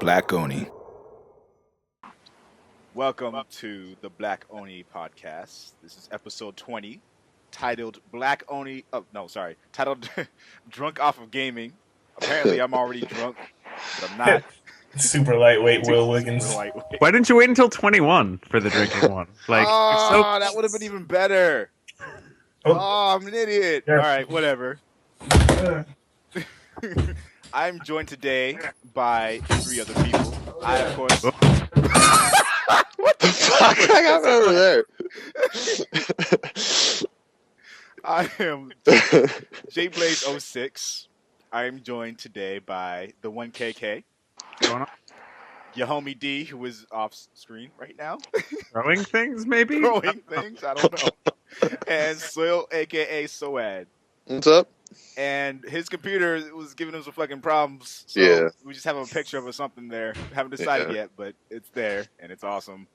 Black Oni. Welcome to the Black Oni Podcast. This is episode 20, titled Black Oni. Oh, no, sorry. Titled Drunk Off of Gaming. Apparently, I'm already drunk, but I'm not. Super lightweight Will Wiggins. Super lightweight. Why didn't you wait until 21 for the drinking one? Like, that would have been even better. Oh, I'm an idiot. Yeah. All right, whatever. I'm joined today by 3 other people. I, of course. What the fuck? I got over there. I am JBlaze06. I am joined today by the 1KK. what's going on? Your homie D, who is off screen right now. Throwing things, maybe? Throwing things, I don't know. And Soil, a.k.a. Soad. What's up? And his computer was giving him some fucking problems. So Yeah. we just have a picture of something there. Haven't decided yet, but it's there, and it's awesome.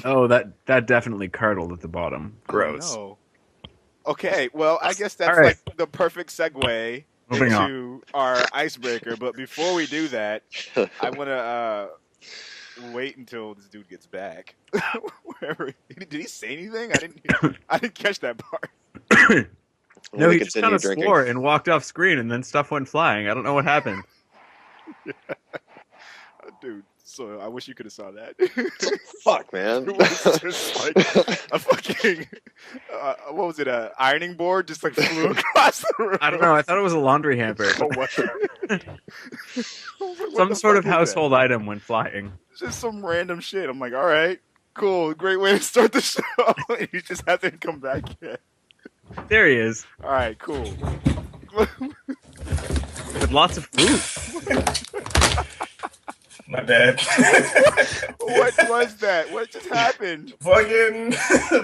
Oh, that definitely curdled at the bottom. Gross. Oh, no. Okay, well, I guess that's All right. like the perfect segue Moving into our icebreaker. But before we do that, I want to wait until this dude gets back. Wherever did he say anything? I didn't catch that part. No, We he just continue kind of drinking. swore and walked off screen, and then stuff went flying. I don't know what happened. Dude, so I wish you could have saw that. Fuck, man. It was just like a fucking what was it? A ironing board just like flew across the room. I don't know. I thought it was a laundry hamper. Oh, what? Some sort of household item went flying. Just some random shit. I'm like, all right, cool, great way to start the show. He just hasn't come back yet. There he is, All right, cool. with lots of food. My bad. What was that? What just happened? Fucking,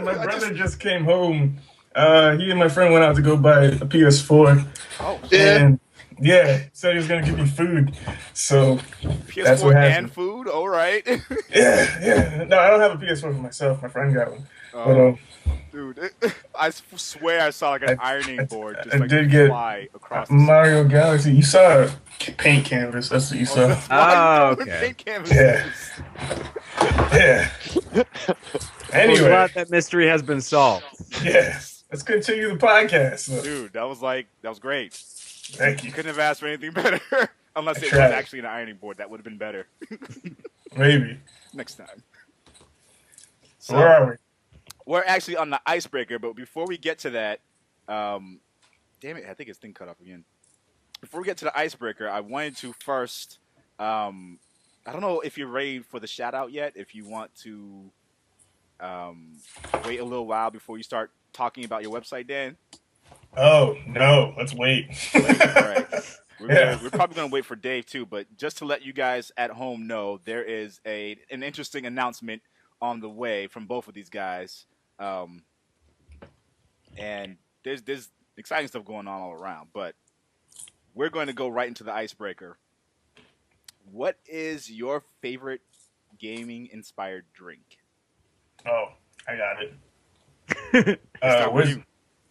my brother just came home. He and my friend went out to go buy a PS4. Oh, And yeah, said he was gonna give me food. So that's PS4 what and happened. food. All right. Yeah. No, I don't have a PS4 for myself. My friend got one. Oh, dude, I swear I saw like an ironing board just I like did get fly across the Mario Galaxy. You saw a paint canvas. That's what you saw. Oh, okay. Yeah. Yeah. I'm Anyway, glad that mystery has been solved. yeah. Let's continue the podcast. Look, Dude, that was great. thank You you. couldn't have asked for anything better. Unless it was tried. actually an ironing board. That would have been better. Maybe. Next time. So, where are we? We're actually on the icebreaker, but before we get to that, damn it, I think his thing cut off again. Before we get to the icebreaker, I wanted to first, I don't know if you're ready for the shout out yet, if you want to wait a little while before you start talking about your website, Dan. Oh, no. Let's wait. All right. Yeah. We're probably going to wait for Dave too, but just to let you guys at home know, there is an interesting announcement on the way from both of these guys. And there's exciting stuff going on all around, but we're going to go right into the icebreaker. What is your favorite gaming inspired drink? Oh, I got it. Start with you.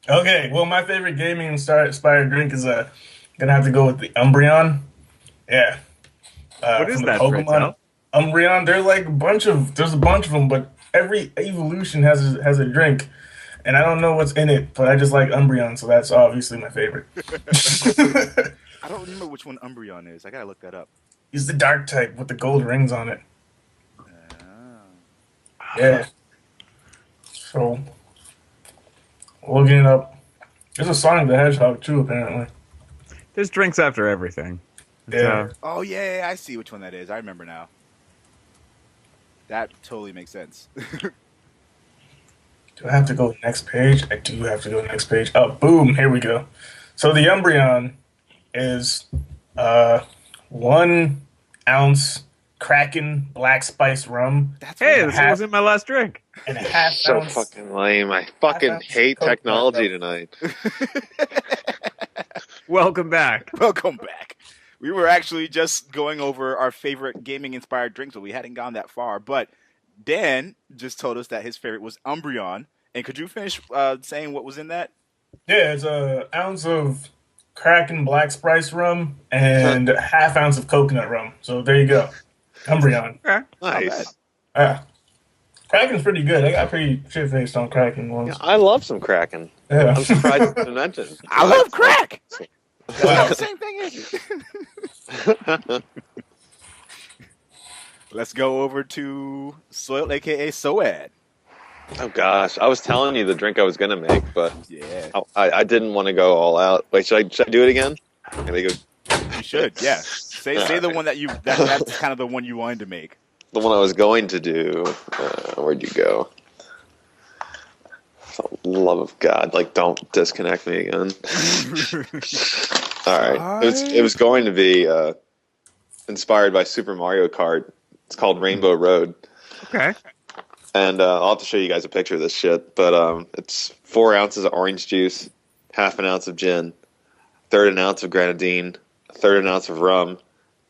Okay, well, my favorite gaming inspired drink is gonna have to go with the Umbreon. Yeah. What is from that, the Fritz, Pokemon Al? Umbreon. There's a bunch of them, but every evolution has a drink, and I don't know what's in it, but I just like Umbreon, so that's obviously my favorite. I don't remember which one Umbreon is. I gotta look that up. He's the dark type with the gold rings on it. Ah. Yeah. So, looking it up. There's a Sonic the Hedgehog too, apparently. There's drinks after everything. It's, Yeah. Oh yeah, I see which one that is. I remember now. That totally makes sense. Do I have to go next page? I do have to go next page. Oh, boom! Here we go. So the Umbreon is 1 ounce Kraken black spice rum That's Hey, what this was in my last drink. and a half So ounce. fucking lame. I fucking ounce hate Coke technology Zero. tonight. Welcome back. Welcome back. We were actually just going over our favorite gaming-inspired drinks, but we hadn't gone that far. But Dan just told us that his favorite was Umbreon. And could you finish saying what was in that? Yeah, it's a ounce of Kraken Black Spice rum, and a half ounce of coconut rum. So there you go. Umbreon. Okay. Nice. Kraken's pretty good. I got pretty shit-faced on Kraken Yeah, once. I love some Kraken. Yeah. I'm surprised you didn't mention. I love crack. Wow. The same thing as you. Let's go over to Soil, aka Soad. Oh gosh, I was telling you the drink I was gonna make, but Yeah, I didn't want to go all out. Wait, should I do it again? Can I go? you should. Yeah, say the one that's kind of the one you wanted to make. The one I was going to do. Where'd you go? For the love of God, like don't disconnect me again. All right, it was going to be inspired by Super Mario Kart. It's called Rainbow Road. Okay. And I'll have to show you guys a picture of this shit. But it's 4 ounces of orange juice, half an ounce of gin, third an ounce of grenadine, a third an ounce of rum,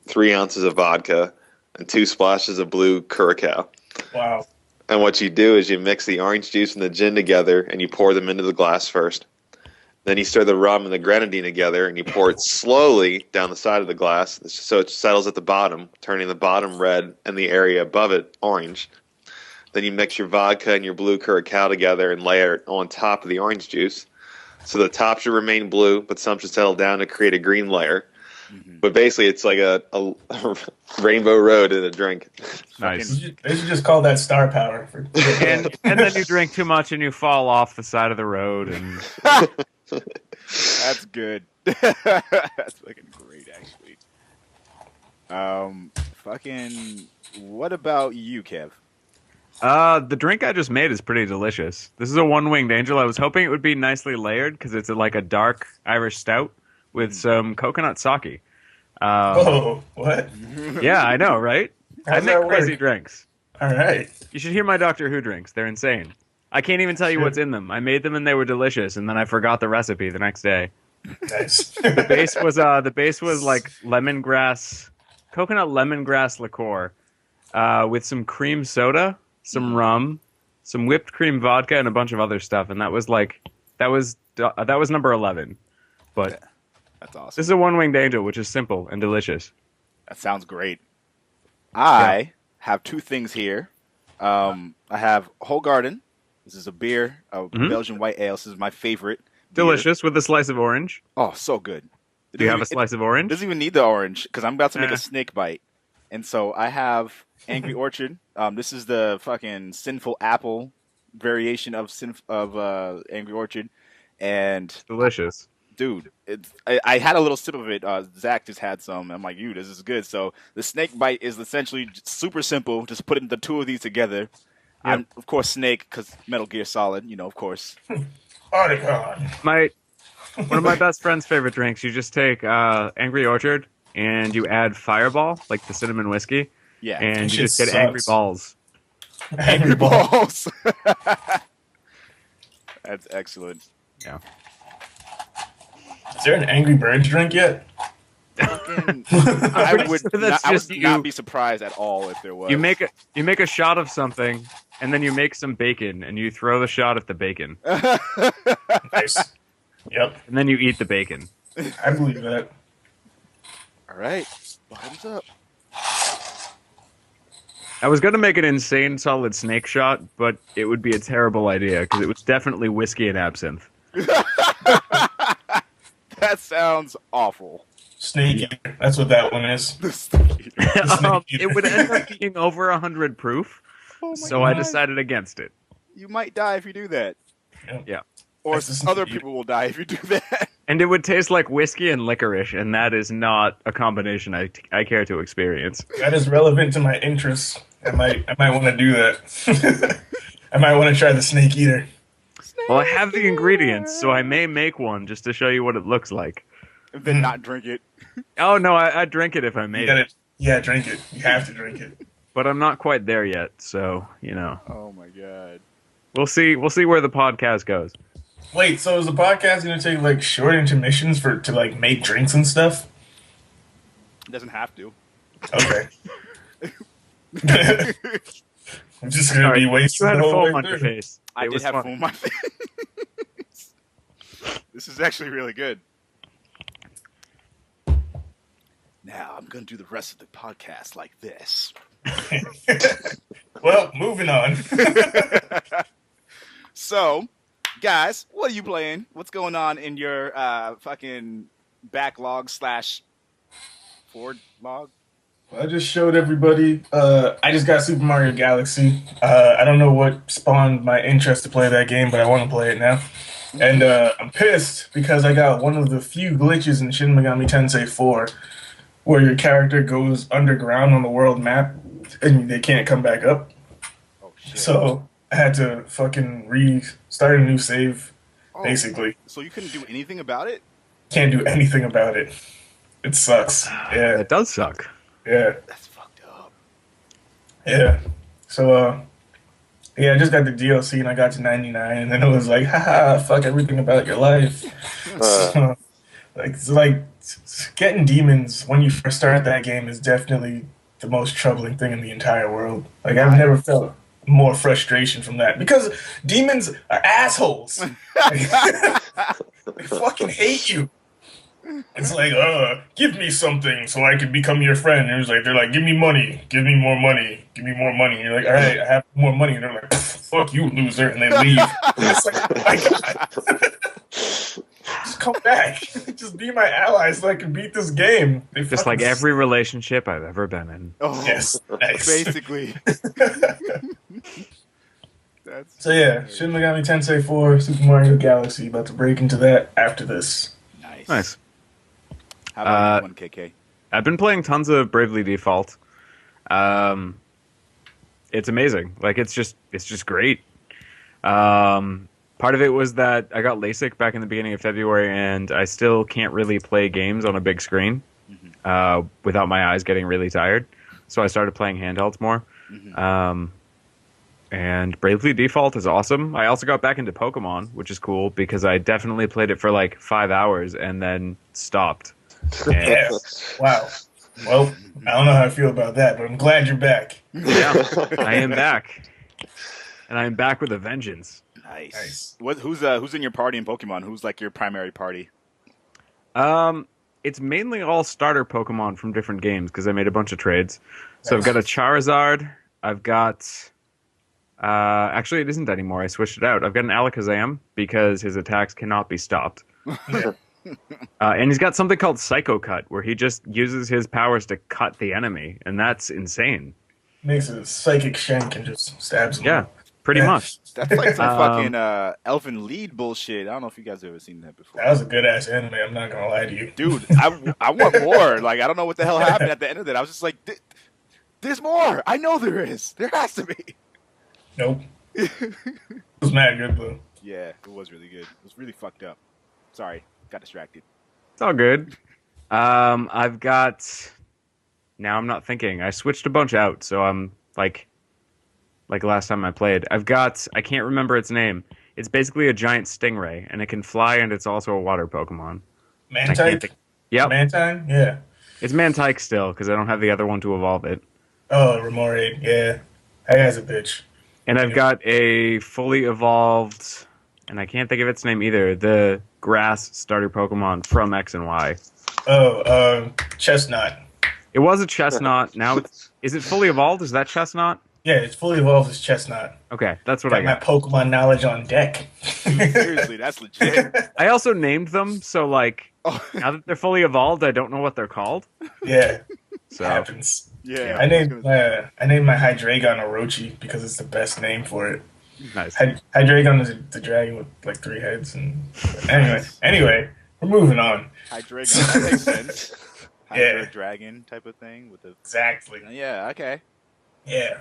3 ounces of vodka, and 2 splashes of blue curacao. Wow. And what you do is you mix the orange juice and the gin together, and you pour them into the glass first. Then you stir the rum and the grenadine together, and you pour it slowly down the side of the glass so it settles at the bottom, turning the bottom red and the area above it orange. Then you mix your vodka and your blue curacao together and layer it on top of the orange juice. So the top should remain blue, but some should settle down to create a green layer. Mm-hmm. But basically, it's like a rainbow road in a drink. Nice. They should just call that star power. And then you drink too much and you fall off the side of the road. And That's good. That's fucking great, actually. Fucking. What about you, Kev? the drink I just made is pretty delicious. This is a one-winged angel. I was hoping it would be nicely layered because it's like a dark Irish stout with some coconut sake. Oh, what? Yeah, I know, right? I How's make that crazy work? drinks. All right. You should hear my Doctor Who drinks. They're insane. I can't even tell you what's in them. I made them and they were delicious, and then I forgot the recipe the next day. Nice. The base was like coconut lemongrass liqueur, with some cream soda, some rum, some whipped cream vodka, and a bunch of other stuff. And that was number 11. But That's awesome. this is a one-winged angel, which is simple and delicious. That sounds great. I have two things here. I have Whole Garden. This is a beer, a Belgian white ale. This is my favorite. Beer. Delicious with a slice of orange. Oh, so good. Do you have a slice of It orange? doesn't even need the orange because I'm about to make a snake bite. And so I have Angry Orchard. This is the fucking sinful apple variation of Angry Orchard. And Delicious. dude, I had a little sip of it. Zach just had some. I'm like, this is good. So the snake bite is essentially super simple. Just putting the two of these together. Yep. Of course, Snake, because Metal Gear Solid, of course. Articon. One of my best friend's favorite drinks. You just take Angry Orchard and you add Fireball, like the cinnamon whiskey, Yeah. and That you just shit get Angry sucks. Balls. Angry Ball. Balls. That's excellent. Yeah. Is there an Angry Birds drink yet? I would that's not, just not be surprised at all if there was. You make a shot of something, and then you make some bacon, and you throw the shot at the bacon, Nice. Yep. and then you eat the bacon. I believe that. All right. Bottoms up. I was gonna make an insane solid snake shot, but it would be a terrible idea because it was definitely whiskey and absinthe. That sounds awful. Snake Eater. That's what that one is. It would end up being over 100 proof, so I decided against it. You might die if you do that. Yeah. Or That's the other Snake people will die if you do that. And it would taste like whiskey and licorice, and that is not a combination I care to experience. That is relevant to my interests. I might want to do that. I might want to try the Snake Eater. Well, I have the ingredients, so I may make one just to show you what it looks like. And then not drink it. Oh, no, I'd drink it if I made it. Yeah, drink it. You have to drink it. But I'm not quite there yet, so, Oh my god. We'll see where the podcast goes. Wait, so is the podcast going to take short intermissions to make drinks and stuff? It doesn't have to. Okay. I'm just going to be wasting You had the a whole foam way on your through. face. I It did was have fun. foam on my face. This is actually really good. Now I'm going to do the rest of the podcast like this. Well, moving on. So, guys, what are you playing? What's going on in your fucking backlog / forward log? I just showed everybody. I just got Super Mario Galaxy. I don't know what spawned my interest to play that game, but I want to play it now. And I'm pissed because I got one of the few glitches in Shin Megami Tensei 4 where your character goes underground on the world map and they can't come back up. Oh, shit. So I had to fucking restart a new save, basically. So you couldn't do anything about it? Can't do anything about it. It sucks. Yeah. It does suck. Yeah. That's fucked up. Yeah. So, yeah, I just got the DLC and I got to 99, and then it was like, haha, fuck everything about your life. So, getting demons when you first start that game is definitely the most troubling thing in the entire world. Like, I've never felt more frustration from that because demons are assholes. They fucking hate you. It's like, give me something so I can become your friend. And they're like, give me money, give me more money, give me more money. And you're like, all right, I have more money. And they're like, fuck you, loser. And they leave. And it's like, oh my God. Just come back. Just be my ally so I can beat this game. Just like every relationship I've ever been in. Oh, yes, nice. Basically. So yeah, Shin Megami Tensei 4, Super Mario Galaxy, about to break into that after this. Nice. How about you, 1KK? I've been playing tons of Bravely Default. It's amazing. Like it's just great. Part of it was that I got LASIK back in the beginning of February, and I still can't really play games on a big screen without my eyes getting really tired. So I started playing handhelds more. And Bravely Default is awesome. I also got back into Pokemon, which is cool because I definitely played it for like 5 hours and then stopped. Yeah. Wow. Well, I don't know how I feel about that, but I'm glad you're back. Yeah, I am back. And I am back with a vengeance. Nice. Who's in your party in Pokemon? Who's like your primary party? It's mainly all starter Pokemon from different games because I made a bunch of trades. So I've got a Charizard. I've got... actually, it isn't anymore. I switched it out. I've got an Alakazam because his attacks cannot be stopped. And he's got something called Psycho Cut, where he just uses his powers to cut the enemy, and that's insane. Makes a psychic shank and just stabs him. Yeah, pretty much. That's like some fucking Elfin Lied bullshit. I don't know if you guys have ever seen that before. That was a good ass anime. I'm not gonna lie to you, dude. I want more. Like I don't know what the hell happened at the end of it. I was just like, there's more. I know there is. There has to be. Nope. It was mad good though. Yeah, it was really good. It was really fucked up. Sorry, got distracted. It's all good. I've got... Now I'm not thinking. I switched a bunch out, so I'm like last time I played. I've got... I can't remember its name. It's basically a giant stingray, and it can fly, and it's also a water Pokemon. Mantike? Yep. Mantine? Yeah. It's Mantike still, because I don't have the other one to evolve it. Oh, Remoraid. Yeah. That guy's a bitch. And I've got a fully evolved... And I can't think of its name either. The grass starter Pokemon from X and Y. Oh, Chestnut. It was a Chestnut. Now is it fully evolved? Is that Chestnut? Yeah, it's fully evolved as Chestnut. Okay, that's what I got. My Pokemon knowledge on deck. Dude, seriously, that's legit. I also named them, so like now that they're fully evolved, I don't know what they're called. Yeah, so happens. Yeah, I named my Hydreigon Orochi because it's the best name for it. Nice. Hydreigon is the dragon with like 3 heads, and anyway, we're moving on. Hydreigon, that makes sense. Yeah, dragon type of thing with the exactly. Yeah, okay. Yeah.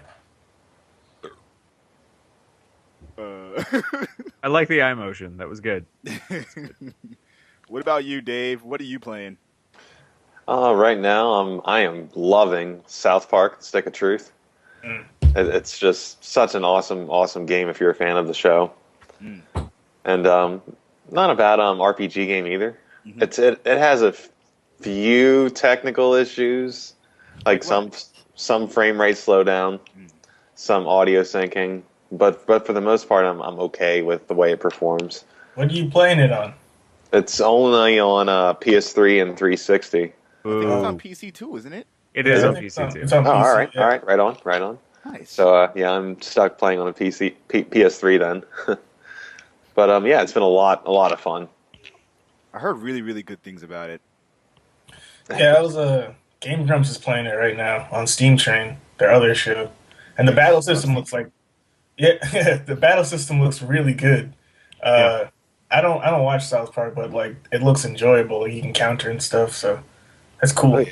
I like the eye motion. That was good. What about you, Dave? What are you playing? Right now, I am loving South Park: Stick of Truth. It's just such an awesome game if you're a fan of the show, and not a bad RPG game either. It has a few technical issues, like some frame rate slowdown, some audio syncing, but for the most part, I'm okay with the way it performs. What are you playing it on? It's only on PS3 and 360. I think it's on Boo. PC too, isn't it? It is Yeah, on it's PC too. It's on Oh, PC. all right, yeah. all right, right on. Nice. So yeah, I'm stuck playing on a PS3 then. But yeah, it's been a lot of fun. I heard really, really good things about it. Yeah, that was Game Grumps is playing it right now on Steam Train, their other show, and the battle system looks like, the battle system looks really good. Yeah. I don't watch South Park, but like it looks enjoyable. Like, you can counter and stuff, so that's cool. Oh yeah.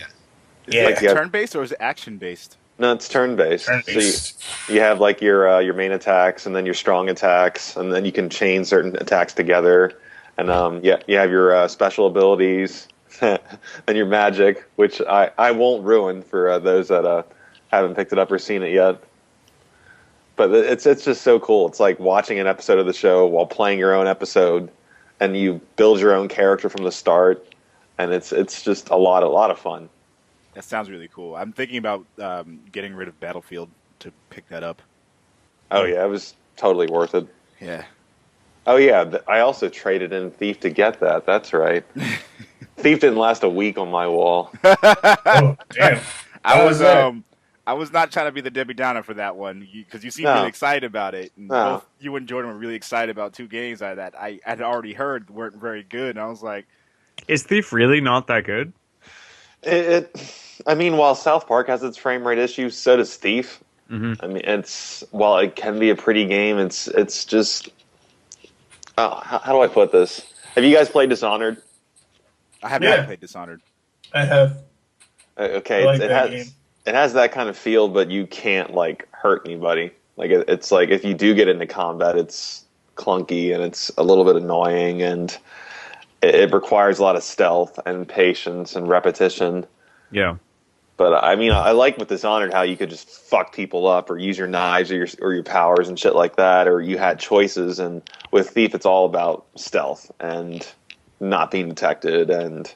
Is Yeah. it Like, yeah. turn-based or is it action-based? No, it's turn-based. Turn-based. So you have like your main attacks, and then your strong attacks, and then you can chain certain attacks together. And yeah, you have your special abilities, and your magic, which I won't ruin for those that haven't picked it up or seen it yet. But it's just so cool. It's like watching an episode of the show while playing your own episode, and you build your own character from the start, and it's just a lot of fun. That sounds really cool. I'm thinking about getting rid of Battlefield to pick that up. Oh yeah, it was totally worth it. Yeah. Oh yeah, I also traded in Thief to get that. That's right. Thief didn't last a week on my wall. Oh damn! I was not trying to be the Debbie Downer for that one because you seemed No. really excited about it. And No. both you and Jordan were really excited about two games that I had already heard weren't very good. And I was like, Is Thief really not that good? I mean, while South Park has its frame rate issues, so does Thief. Mm-hmm. I mean, while it can be a pretty game, it's just. Oh, how do I put this? Have you guys played Dishonored? I have Yeah. not played Dishonored. I have. Okay, I like it that has game. it has that kind of feel, but you can't like hurt anybody. Like it's like if you do get into combat, it's clunky and it's a little bit annoying, and it requires a lot of stealth and patience and repetition. Yeah. But I mean, I like with Dishonored how you could just fuck people up or use your knives or your powers and shit like that, or you had choices. And with Thief, it's all about stealth and not being detected, and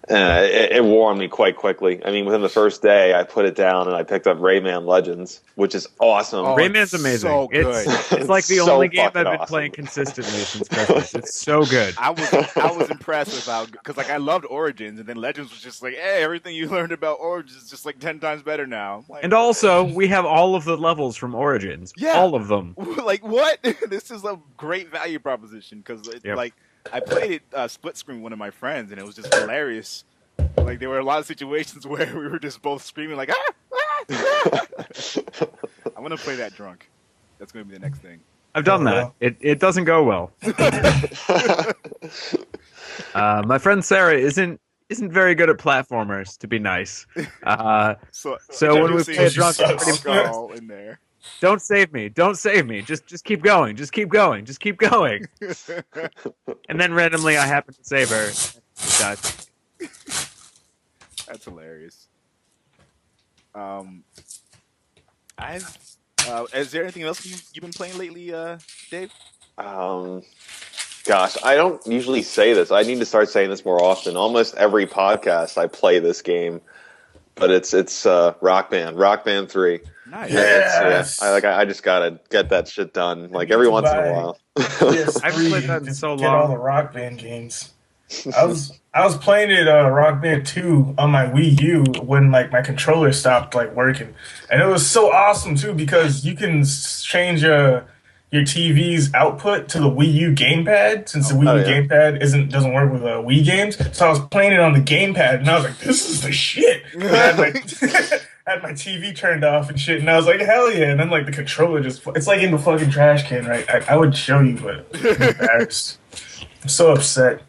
it wore on me quite quickly. I mean, within the first day, I put it down and I picked up Rayman Legends, which is awesome. Oh, Rayman's it's amazing. so good. It's like the So only game I've fucking been awesome. playing consistently since Christmas. It's so good. I was impressed with how because like I loved Origins and then Legends was just like, hey, everything you learned about Origins is just like 10 times better now. Like, And also, we have all of the levels from Origins. Yeah. All of them. like what? This is a great value proposition because Yep. like I played it split screen with one of my friends and it was just hilarious. Like there were a lot of situations where we were just both screaming like I'm gonna play that drunk. That's gonna be the next thing. I've done Oh, that. well. It doesn't go well. My friend Sarah isn't very good at platformers, to be nice. So when we play a drunk, some it's pretty alcohol in there. Don't save me. Don't save me. Just keep going. Just keep going. Just keep going. And then randomly I happen to save her. She dies. That's hilarious. Is there anything else you've been playing lately, Dave? Gosh, I don't usually say this. I need to start saying this more often. Almost every podcast I play this game, but it's Rock Band 3. Nice. Yes. I just gotta get that shit done. Like every once in a while. PS3, I haven't played that in just so get all long. the Rock Band games. I was playing it Rock Band 2 on my Wii U when like my controller stopped like working, and it was so awesome too because you can change your TV's output to the Wii U gamepad since the Wii U yeah. gamepad doesn't work with Wii games. So I was playing it on the gamepad and I was like, "This is the shit." And I had my had my TV turned off and shit, and I was like, "Hell yeah!" And then like the controller it's like in the fucking trash can, right? I would show you, but I'm embarrassed. I'm so upset.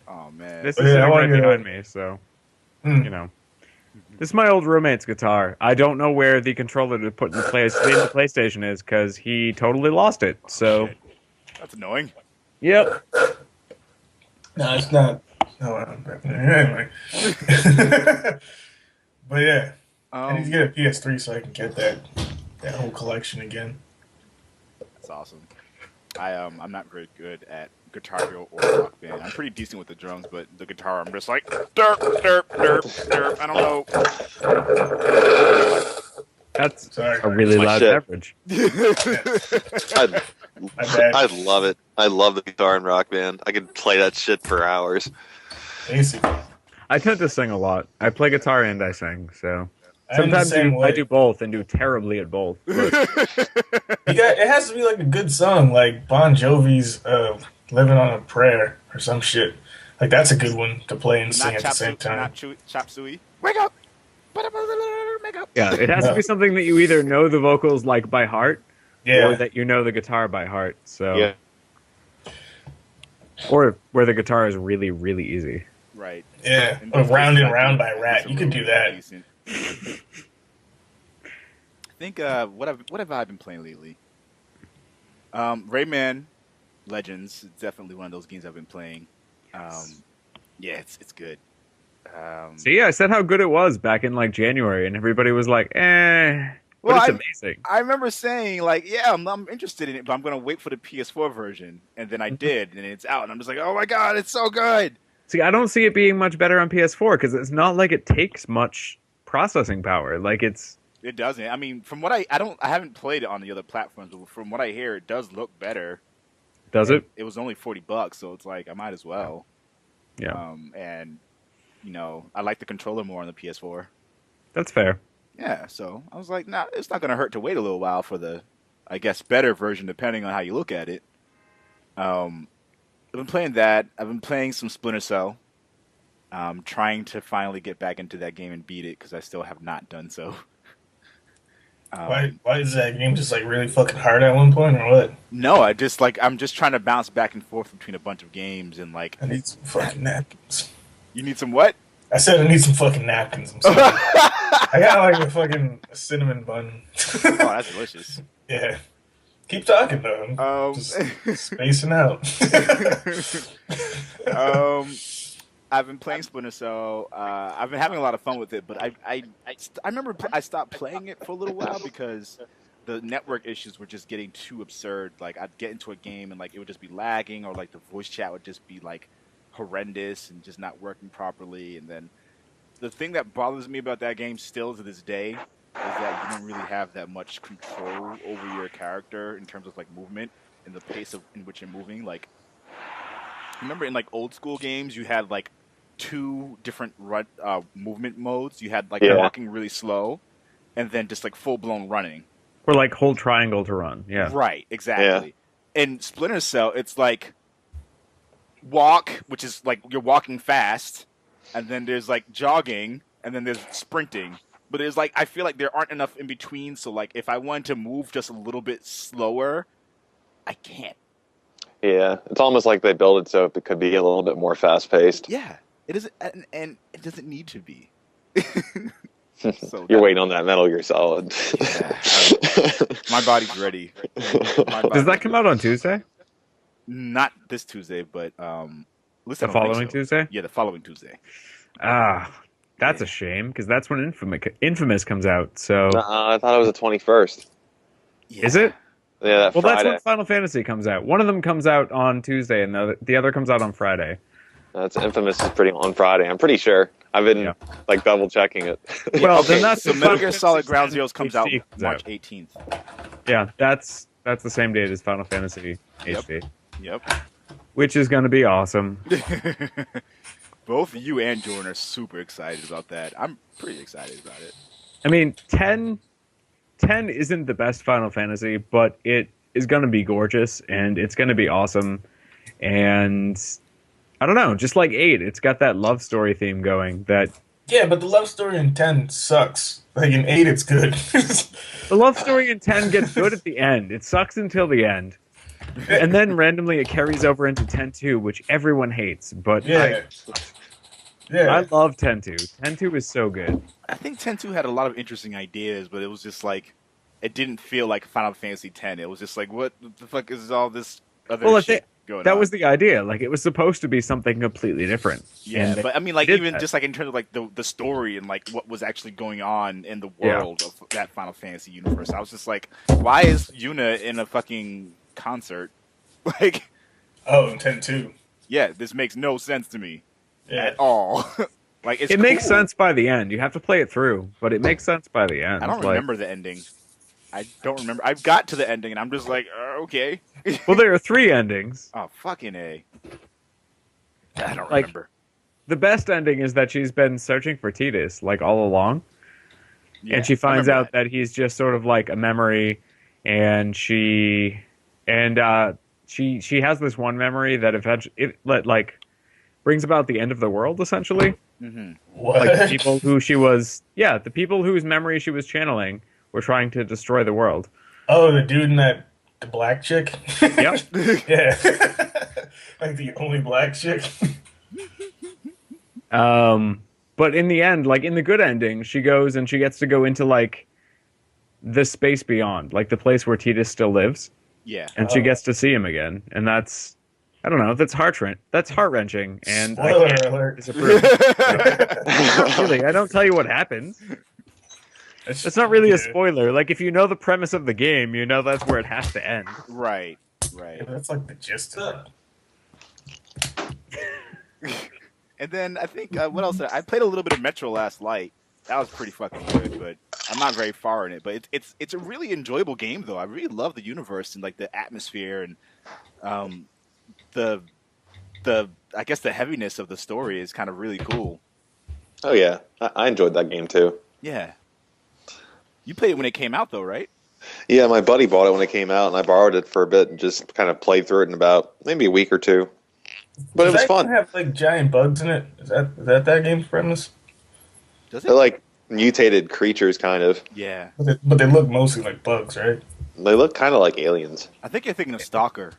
Oh man. This Yeah, is I sitting wanna right get behind me, so you know. This is my old roommate's guitar. I don't know where the controller to put in the PlayStation is because he totally lost it. So, Shit. That's annoying. yep. No, it's not. No, anyway. But yeah, I need to get a PS3 so I can get that whole collection again. That's awesome. I'm not very good at Guitar Hero or Rock Band. I'm pretty decent with the drums, but the guitar I'm just like derp derp derp derp. I don't know. That's Sorry. a really My loud shit. beverage. My bad. I love it. I love the guitar in Rock Band. I could play that shit for hours. Basically. I tend to sing a lot. I play guitar and I sing, so I'm the sometimes same way. I do both and do terribly at both. But It has to be like a good song, like Bon Jovi's "Living on a Prayer" or some shit. Like that's a good one to play and sing at the same time. Not Chop Suey. Wake up! Wake up! yeah, it has to be something that you either know the vocals like by heart, Yeah, or that you know the guitar by heart. So, Yeah. or where the guitar is really, really easy. Right. yeah. And Or those "Round cases, and I Round" think by Rat. it's You could do that. decent. I think what have I been playing lately? Rayman Legends is definitely one of those games I've been playing. Yeah, it's good. See, I said how good it was back in like January, and everybody was like, "Eh." But Well, it's amazing. I remember saying like, yeah, I'm interested in it, but I'm gonna wait for the PS4 version, and then I did, and it's out, and I'm just like, oh my god, it's so good. See, I don't see it being much better on PS4 because it's not like it takes much processing power. Like It doesn't. I mean, from what I haven't played it on the other platforms, but from what I hear, it does look better. does it? It was only $40, so it's like I might as well. Yeah, And I like the controller more on the PS4. that's fair. Yeah, so I was like, nah, it's not gonna hurt to wait a little while for the, I guess, better version, depending on how you look at it. I've been playing that. I've been playing some Splinter Cell. Trying to finally get back into that game and beat it because I still have not done so. Why is that game just like really fucking hard at one point, or what? No, I'm just trying to bounce back and forth between a bunch of games and like. I need some fucking napkins. You need some what? I said I need some fucking napkins. I'm sorry. I got like a fucking cinnamon bun. Oh, that's delicious. Yeah. Keep talking though. I'm just spacing out. I've been playing Splinter Cell. I've been having a lot of fun with it, but I remember I stopped playing it for a little while because the network issues were just getting too absurd. Like I'd get into a game and like it would just be lagging, or like the voice chat would just be like horrendous and just not working properly. And then the thing that bothers me about that game still to this day is that you don't really have that much control over your character in terms of like movement and the pace in which you're moving. Like, remember in like old school games, you had like two different movement modes. You had like walking really slow, and then just like full blown running. Or like hold triangle to run. Yeah. Right. Exactly. Yeah. In Splinter Cell, it's like walk, which is like you're walking fast, and then there's like jogging, and then there's sprinting. But there's like I feel like there aren't enough in between. So like if I wanted to move just a little bit slower, I can't. Yeah, it's almost like they build it so it could be a little bit more fast paced. Yeah, it is, and it doesn't need to be. So You're waiting on that Metal Gear Solid. My body's ready. Does that come out on Tuesday? Not this Tuesday, but The following Tuesday? Yeah, the following Tuesday. That's a shame because that's when Infamous comes out. So I thought it was the 21st. Yeah. Is it? Yeah, that Friday. That's when Final Fantasy comes out. One of them comes out on Tuesday, and the other comes out on Friday. That's Infamous is pretty on Friday. I'm pretty sure. I've been like double checking it. Well, okay, then that's so Metal Gear Solid Ground Zeroes comes out March 18th. Yeah, that's the same date as Final Fantasy HD. Yep. Which is going to be awesome. Both you and Jordan are super excited about that. I'm pretty excited about it. I mean, 10 isn't the best Final Fantasy, but it is going to be gorgeous, and it's going to be awesome. And I don't know, just like 8, it's got that love story theme going. Yeah, but the love story in 10 sucks. Like in 8, it's good. The love story in 10 gets good at the end. It sucks until the end. And then randomly it carries over into 10-2, which everyone hates. But I love 10-2. 10-2 is so good. I think 10-2 had a lot of interesting ideas, but it was just like, it didn't feel like Final Fantasy X. It was just like, what the fuck is all this other shit going on? That was the idea. Like, it was supposed to be something completely different. Yeah, but I mean, like, even just like in terms of like the story and like what was actually going on in the world of that Final Fantasy universe, I was just like, why is Yuna in a fucking concert? Like, oh, 10-2. Yeah, this makes no sense to me at all. Like, it makes sense by the end. You have to play it through, but it makes sense by the end. I don't remember the ending. I don't remember. I got to the ending, and I'm just like, okay. Well, there are 3 endings. Oh, fucking A. I don't remember. the best ending is that she's been searching for Tidus like all along, Yeah, and she I finds remember out that he's just sort of like a memory, and she has this one memory that eventually like brings about the end of the world essentially. Mm-hmm. What? Like the people the people whose memory she was channeling were trying to destroy the world. Oh, the dude and the black chick? Yep. Yeah. Like the only black chick? But in the end, like in the good ending, she goes and she gets to go into like the space beyond, like the place where Tidus still lives, Yeah. and she gets to see him again, and that's I don't know, that's heart wrenching, and Spoiler I can't alert. disapprove. Not really, I don't tell you what happens. It's not really a spoiler. Like if you know the premise of the game, you know that's where it has to end. Right. Yeah, that's like the gist of it. And then I think what else? I played a little bit of Metro Last Light. That was pretty fucking good, but I'm not very far in it. But it's a really enjoyable game though. I really love the universe and like the atmosphere and the I guess the heaviness of the story is kind of really cool. Oh yeah, I enjoyed that game too. Yeah. You played it when it came out though, right? Yeah, my buddy bought it when it came out, and I borrowed it for a bit and just kind of played through it in about maybe a week or two. But it was fun. Does that have like giant bugs in it? Is that game's premise? Does They're it? like mutated creatures, kind of. Yeah. But they look mostly like bugs, right? They look kind of like aliens. I think you're thinking of Stalker.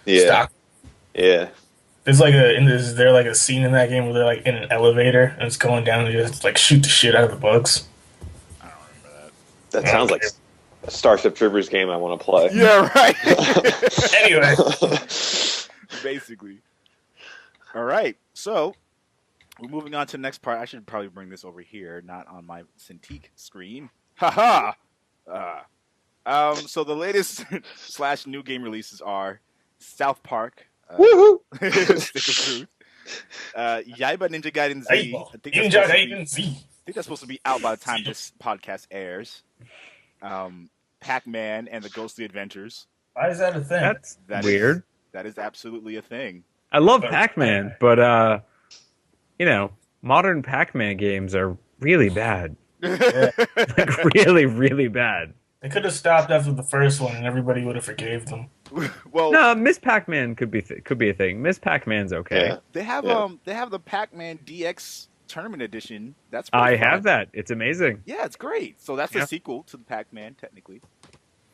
Yeah, Stop. yeah. Is there like a scene in that game where they're like in an elevator and it's going down and you just like shoot the shit out of the bugs? I don't remember That sounds like a Starship Troopers game I want to play. that. Yeah, right. Anyway, Basically. All right. So we're moving on to the next part. I should probably bring this over here, not on my Cintiq screen. Haha. So the latest / new game releases are South Park. Woohoo! Stick of Truth. Yaiba Ninja Gaiden Z. I think that's Ninja supposed to be- Gaiden Z. I think that's supposed to be out by the time this podcast airs. Pac-Man and the Ghostly Adventures. Why is that a thing? That's That weird. That is absolutely a thing. I love Pac-Man, but modern Pac-Man games are really bad. Like really, really bad. They could have stopped after the first one and everybody would have forgave them. Well, No, Miss Pac-Man could be a thing. Miss Pac-Man's okay. Yeah. they have Yeah. they have the Pac-Man DX Tournament Edition. That's pretty I fun. have that. It's amazing. Yeah, it's great. So that's Yeah. a sequel to the Pac-Man, technically.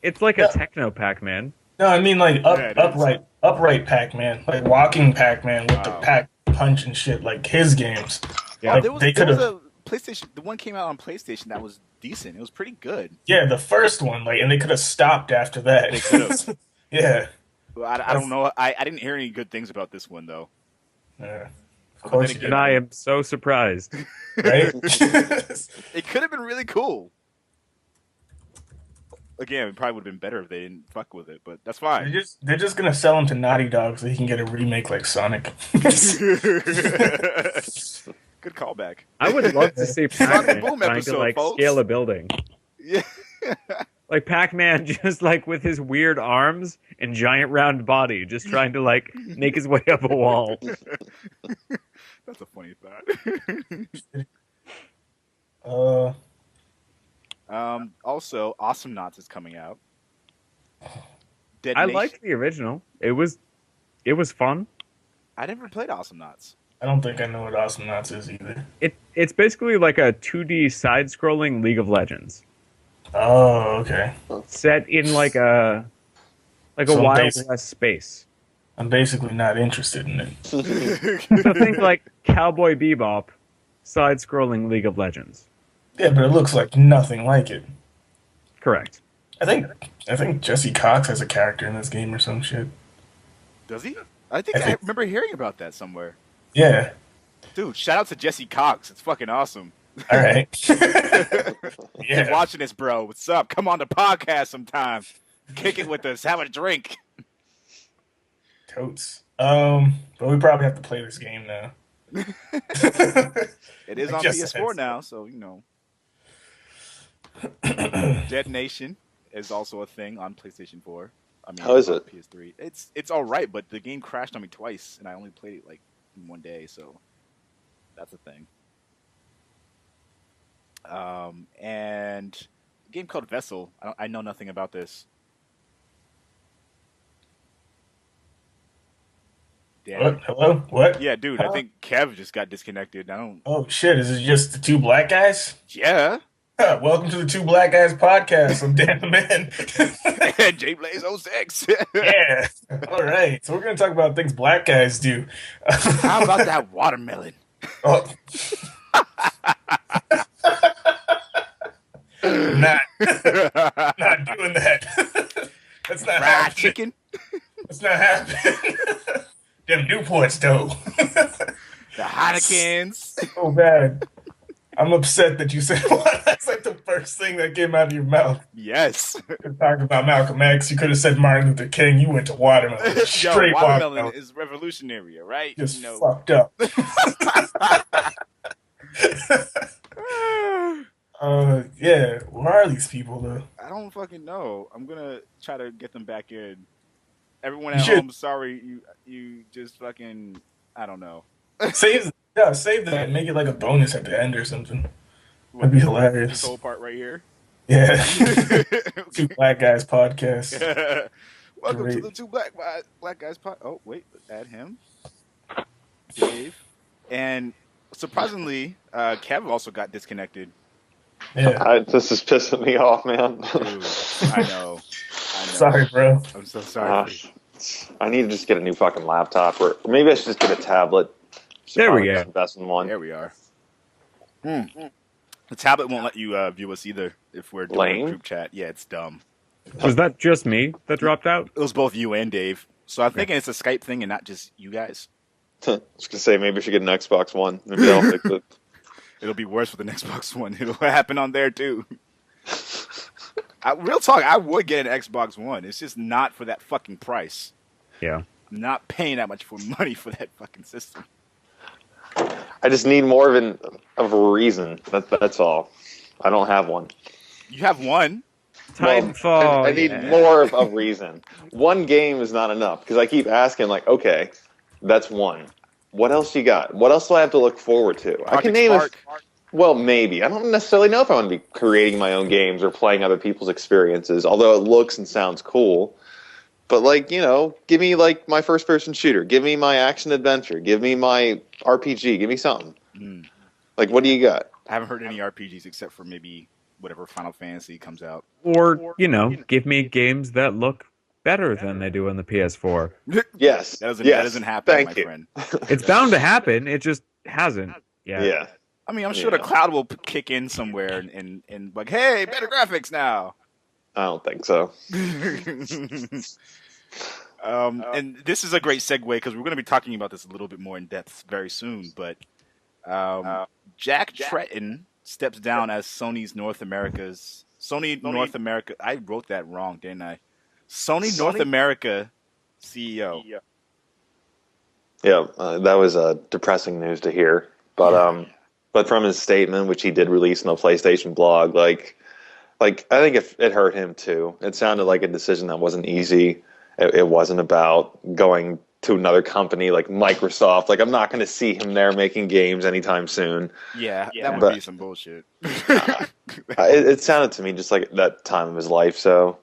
It's like a techno Pac-Man. No, I mean like Yeah, it is. upright Pac-Man, like walking Pac-Man with the Wow. pack punch and shit, like his games. Yeah. Like, there was they a could've- PlayStation. The one came out on PlayStation that was decent. It was pretty good. Yeah, the first one, like, and they could have stopped after that. They could've. Yeah. Well, I don't know. I didn't hear any good things about this one though. Yeah. Of But course then you again- And I am so surprised. did, right? It could have been really cool. Again, it probably would have been better if they didn't fuck with it, but that's fine. they're just gonna sell him to Naughty Dog so he can get a remake like Sonic. Good callback. I would love to see Pac-Man Boom trying episode, to like folks. scale a building. Yeah. Like Pac-Man just like with his weird arms and giant round body just trying to like make his way up a wall. That's a funny thought. Also, Awesome Knots is coming out. Dead I Nation- liked the original. It was fun. I never played Awesome Knots. I don't think I know what Awesome Knots is either. It's basically like a 2D side-scrolling League of Legends Oh, okay. set in like a So Wild basic- West space. I'm basically not interested in it. So think like Cowboy Bebop, side-scrolling League of Legends. Yeah, but it looks like nothing like it. Correct. I think Jesse Cox has a character in this game or some shit. Does he? I think I remember hearing about that somewhere. Yeah. Dude, shout out to Jesse Cox. It's fucking awesome. All right. Keep Yeah. watching this, bro. What's up? Come on the podcast sometime. Kick it with us. Have a drink. Totes. But we probably have to play this game now. It is I on just PS4 said so. now, so you know. Dead Nation is also a thing on PlayStation 4. I mean, How is on it? PS3. It's all right, but the game crashed on me twice, and I only played it like in one day. So That's a thing. And a game called Vessel. I know nothing about this. Damn. What? Hello? What? Yeah, dude. I think Kev just got disconnected. I don't. Oh shit! Is it just the two black guys? Yeah. Welcome to the Two Black Guys podcast. I'm Dan the Man. And J Blaze 06. Yeah. All right. So we're gonna talk about things black guys do. How about that watermelon? Oh. not doing that. That's not Fried happening. chicken? That's not happening. Them Newports though. The Heinekens? So bad. I'm upset that you said that's like the first thing that came out of your mouth. Yes. You're talking about Malcolm X. You could have said Martin Luther King. You went to watermelon. Yo, Straight watermelon is revolutionary, right? Just fucked up. Yeah. Where are these people though? I don't fucking know. I'm gonna try to get them back in. Everyone at home, sorry, you just fucking, I don't know. Save that and make it like a bonus at the end or something. That'd be hilarious. This whole part right here. Yeah. Two Black Guys podcast. Welcome to the Two Black Guys podcast. Oh, wait, add him. Dave. And surprisingly, Kev also got disconnected. Yeah. This is pissing me off, man. Dude, I know. Sorry, bro. I'm so sorry. I need to just get a new fucking laptop, or maybe I should just get a tablet. There we go. Invest in one. There we are. The tablet won't let you view us either if we're doing a group chat. Yeah, it's dumb. Was that just me that dropped out? It was both you and Dave. So I'm thinking it's a Skype thing and not just you guys. I was gonna say maybe we should get an Xbox One. Maybe that'll fix it. It'll be worse with an Xbox One. It'll happen on there too. Real talk, I would get an Xbox One. It's just not for that fucking price. Yeah. I'm not paying that much for money for that fucking system. I just need more of a reason. That's all. I don't have one. You have one. Titanfall. I need more of a reason. One game is not enough because I keep asking, like, okay, that's one. What else you got? What else do I have to look forward to? I can name it. Well, maybe. I don't necessarily know if I want to be creating my own games or playing other people's experiences, although it looks and sounds cool. But, like, you know, give me, like, my first-person shooter. Give me my action-adventure. Give me my RPG. Give me something. Like, what do you got? I haven't heard any RPGs except for maybe whatever Final Fantasy comes out. Or, you know, give me games that look better than they do on the PS4. Yes. That yes. doesn't happen, Thank my you. friend. It's bound to happen. It just hasn't. Yeah. I mean, I'm sure the cloud will kick in somewhere and like, hey, better graphics now. I don't think so. And this is a great segue because we're going to be talking about this a little bit more in depth very soon. But Jack Tretton steps down as Sony North America. I wrote that wrong, didn't I? Sony North America CEO. Yeah, that was depressing news to hear. But from his statement, which he did release in the PlayStation blog, like I think it hurt him too. It sounded like a decision that wasn't easy. It wasn't about going to another company like Microsoft. Like, I'm not going to see him there making games anytime soon. Yeah, that would be some bullshit. It sounded to me just like that time of his life. So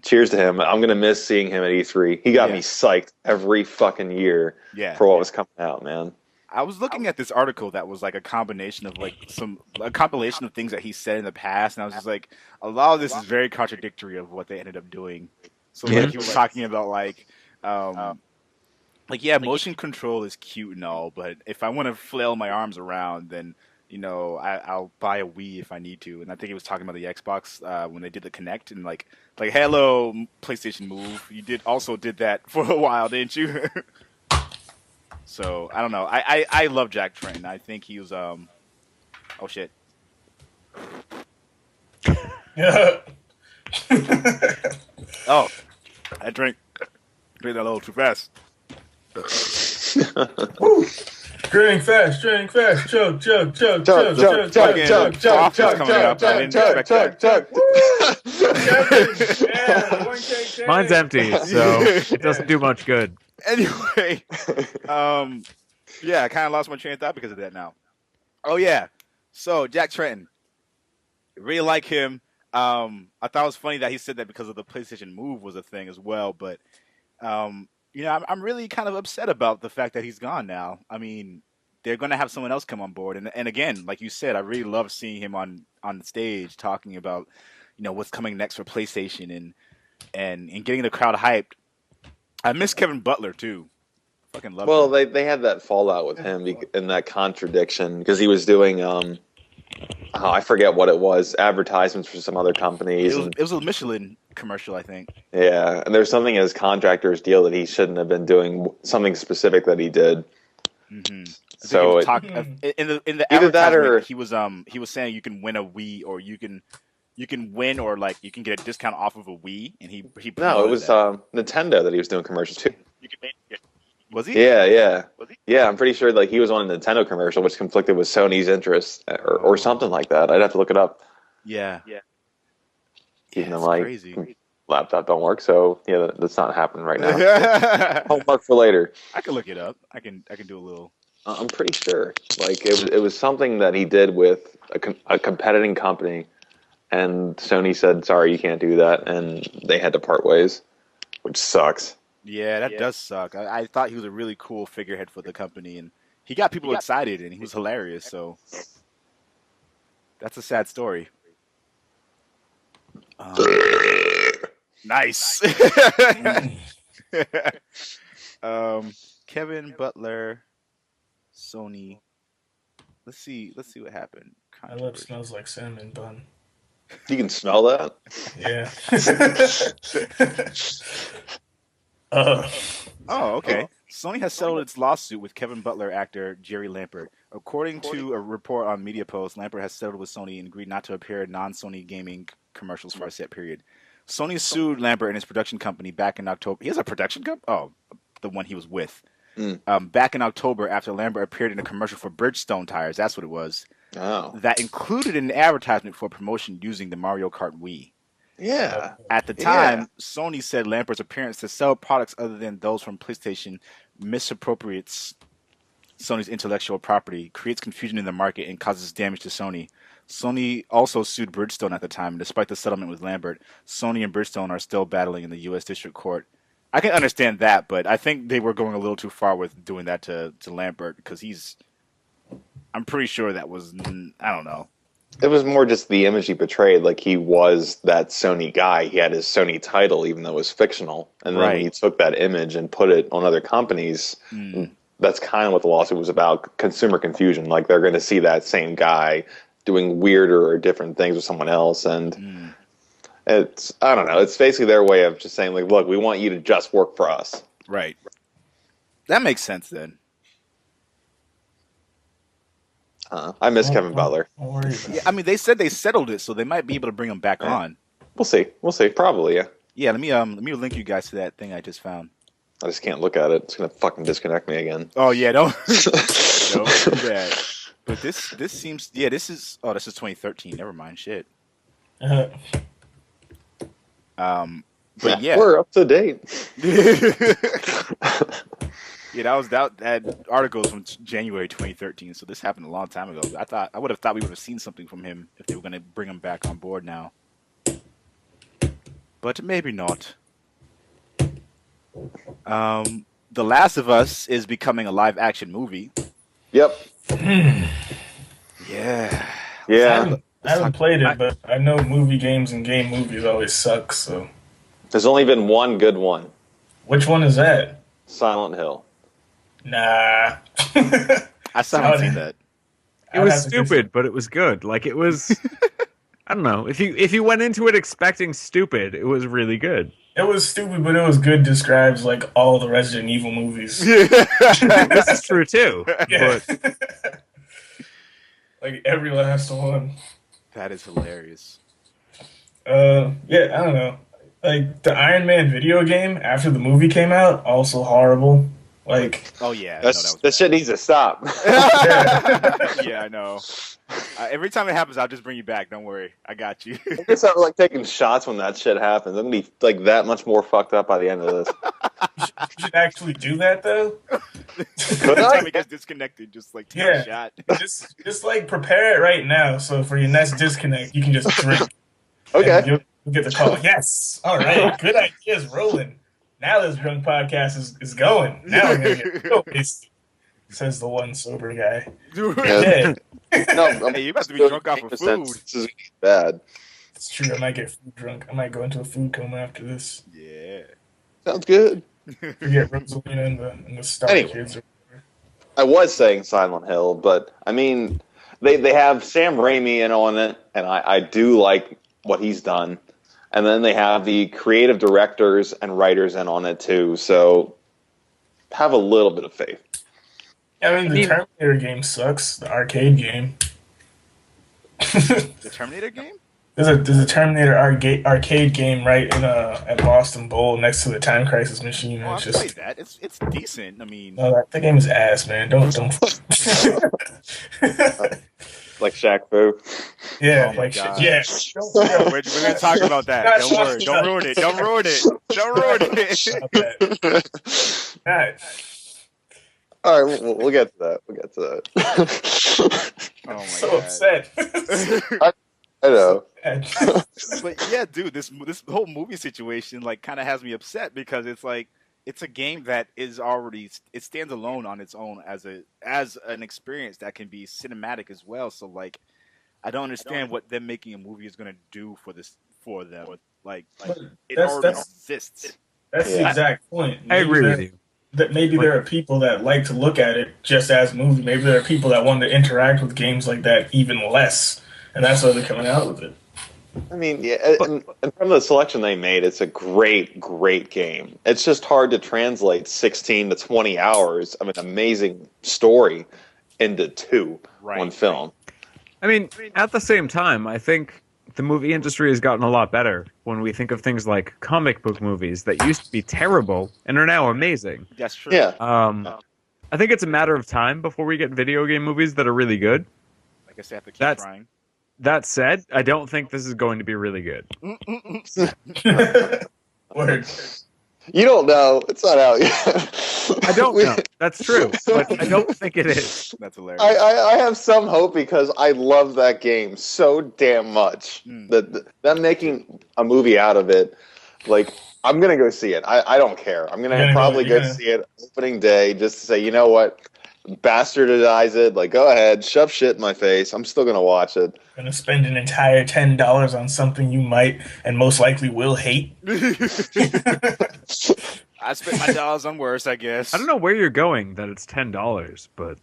cheers to him. I'm going to miss seeing him at E3. He got me psyched every fucking year for what was coming out, man. I was looking at this article that was like a combination of like a compilation of things that he said in the past, and I was just like, a lot of this is very contradictory of what they ended up doing. So like he was talking about motion control is cute and all, but if I want to flail my arms around, then I'll buy a Wii if I need to. And I think he was talking about the Xbox when they did the Kinect and like hello PlayStation Move. You did that for a while, didn't you? So I don't know. I love Jack Tretton. I think he was oh shit. Yeah. Oh, I drank that a little too fast. Drink fast, chug, chug, chug, chug, Chug, chug, chug, chug, chug, chug, chug, chug, chug, chug, chug, chug, chug. Mine's empty, so it doesn't do much good. Anyway, I kind of lost my train of thought because of that now. Oh yeah. So Jack Trenton, really like him. I thought it was funny that he said that because of the PlayStation Move was a thing as well. But I'm really kind of upset about the fact that he's gone now. I mean, they're going to have someone else come on board, and again, like you said, I really love seeing him on the stage talking about what's coming next for PlayStation and getting the crowd hyped. I miss Kevin Butler too. Fucking love. Well, him. they had that fallout with him in that contradiction because he was doing I forget what it was, advertisements for some other companies. It was a Michelin commercial, I think. Yeah, and there's something in his contractor's deal that he shouldn't have been doing something specific that he did. Mm-hmm. So in the either that or he was saying you can win a Wii or you can win or like you can get a discount off of a Wii, and he no, it was Nintendo that he was doing commercials to. Was he? Yeah. Was he? Yeah, I'm pretty sure like he was on a Nintendo commercial, which conflicted with Sony's interests or something like that. I'd have to look it up. Yeah. Even though my crazy. laptop don't work, so yeah, that's not happening right now. Homework for later. I can look it up. I can do a little. I'm pretty sure. Like it was something that he did with a competing company, and Sony said, "Sorry, you can't do that," and they had to part ways, which sucks. Yeah, that does suck. I thought he was a really cool figurehead for the company, and he got people excited, and he was hilarious. So that's a sad story. Nice. Kevin Butler, Sony. Let's see what happened. My lip smells like cinnamon bun. You can smell that? Yeah. Oh, okay. Sony has settled its lawsuit with Kevin Butler actor Jerry Lampert. According to a report on Media Post, Lampert has settled with Sony and agreed not to appear in non-Sony gaming commercials for a set period. Sony sued Lampert and his production company back in October. He has a production company? Oh, the one he was with. Back in October after Lampert appeared in a commercial for Bridgestone tires. That's what it was. Oh. That included an advertisement for promotion using the Mario Kart Wii. Yeah. At the time, Sony said Lampert's appearance to sell products other than those from PlayStation misappropriates Sony's intellectual property, creates confusion in the market, and causes damage to Sony. Sony also sued Bridgestone at the time, and despite the settlement with Lampert, Sony and Bridgestone are still battling in the U.S. District Court. I can understand that, but I think they were going a little too far with doing that to Lampert because I'm pretty sure that was, I don't know. It was more just the image he portrayed, like he was that Sony guy. He had his Sony title, even though it was fictional. And then when he took that image and put it on other companies, that's kind of what the lawsuit was about, consumer confusion. Like they're going to see that same guy doing weirder or different things with someone else. And it's, I don't know, it's basically their way of just saying, like, look, we want you to just work for us. Right. That makes sense then. I miss Kevin Butler. Yeah, I mean, they said they settled it, so they might be able to bring him back on. We'll see. Probably, yeah. Yeah, let me link you guys to that thing I just found. I just can't look at it. It's gonna fucking disconnect me again. Oh yeah, don't do that. But this seems this is 2013. Never mind, shit. But yeah, we're up to date. Yeah, that article is from January 2013, so this happened a long time ago. I would have thought we would have seen something from him if they were going to bring him back on board now, but maybe not. The Last of Us is becoming a live-action movie. Yep. Yeah. I haven't played it, but I know movie games and game movies always suck. So there's only been one good one. Which one is that? Silent Hill. Nah. I still haven't seen that. It was stupid, but it was good. Like it was. I don't know. If you went into it expecting stupid, it was really good. It was stupid, but it was good. Describes like all the Resident Evil movies. This is true too. Yeah. But like every last one. That is hilarious. Yeah, I don't know. Like the Iron Man video game after the movie came out, also horrible. Like, oh yeah, that shit needs to stop. Yeah, I know. Every time it happens, I'll just bring you back. Don't worry, I got you. I guess I'm like taking shots when that shit happens. I'm gonna be like that much more fucked up by the end of this. You should actually do that though. Every time it gets disconnected, just like take a shot. Just like prepare it right now. So for your next disconnect, you can just drink. Okay. You'll get the call. Yes. All right. Good ideas rolling. Now this drunk podcast is going. Now we're gonna get real wasted. Says the one sober guy. Dude. Yeah. No, Hey, you must be drunk off of food. This is bad. It's true. I might get food drunk. I might go into a food coma after this. Yeah. Sounds good. Forget Rosalina and the Star Kids. Or whatever. I was saying Silent Hill, but I mean, they have Sam Raimi in on it, and I do like what he's done. And then they have the creative directors and writers in on it too. So have a little bit of faith. I mean, the Terminator game sucks. The arcade game. The Terminator game? There's a Terminator arcade game right in at Boston Bowl next to the Time Crisis machine. Oh, I It's just played that. It's decent. I mean, no, that game is ass, man. Don't. Like Shaq Fu. Yeah, Oh my like God. shit. Yeah. we're gonna talk about that. Don't worry. Don't ruin it. Don't ruin it. Don't ruin it. Stop that. Alright. All right, we'll get to that. We'll get to that. Oh my So God. upset. I know. But yeah, dude, this whole movie situation like kind of has me upset because it's like it's a game that is already it stands alone on its own as an experience that can be cinematic as well. So like, I don't understand what them making a movie is gonna do for them. Like it already exists. That's the exact point. I agree with you. That maybe there are people that like to look at it just as a movie. Maybe there are people that want to interact with games like that even less, and that's why they're coming out with it. I mean, yeah, and from the selection they made, it's a great, great game. It's just hard to translate 16 to 20 hours of an amazing story into one film. I mean, at the same time, I think the movie industry has gotten a lot better when we think of things like comic book movies that used to be terrible and are now amazing. That's true. Yeah. I think it's a matter of time before we get video game movies that are really good. I guess they have to keep trying. That said, I don't think this is going to be really good. Word. You don't know. It's not out yet. I don't know. That's true, but I don't think it is. That's hilarious. I have some hope because I love that game so damn much. That them making a movie out of it, like, I'm going to go see it. I don't care. I'm going to probably go see it opening day just to say, you know what? Bastardize it. Like, go ahead. Shove shit in my face. I'm still going to watch it. Gonna spend an entire $10 on something you might and most likely will hate. I spent my dollars on worse, I guess. I don't know where you're going that it's $10, but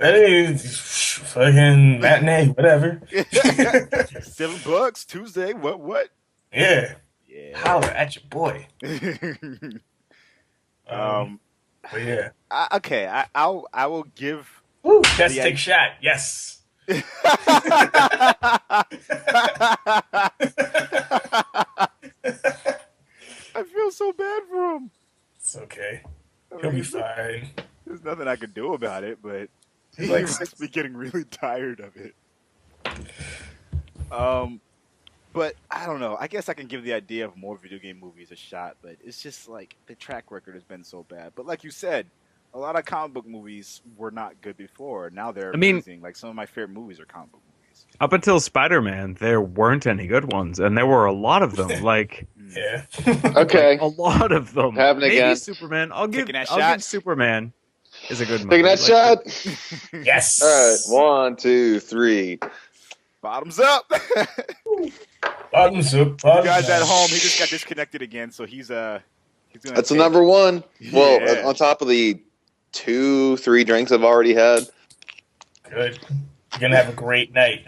Hey, fucking matinee, whatever. $7 Tuesday. What? Yeah. Holler at your boy. But yeah. I will give. Woo, that's a take shot. Yes. I feel so bad for him. It's okay. He'll be fine. There's nothing I can do about it, but he must be getting really tired of it. But I don't know. I guess I can give the idea of more video game movies a shot, but it's just like the track record has been so bad. But like you said, a lot of comic book movies were not good before. Now they're amazing. Like some of my favorite movies are comic book movies. Up until Spider-Man, there weren't any good ones, and there were a lot of them. Like, yeah, okay, like, a lot of them. Happening Maybe again. Superman. I'll give shot. Superman is a good movie. Taking that shot. Yes. All right, 1, 2, 3. Bottoms up. Bottoms up. You guys at home, he just got disconnected again, so he's gonna. That's the number one. Well, Yeah. on top of the 2, 3 drinks I've already had. Good. You're gonna have a great night.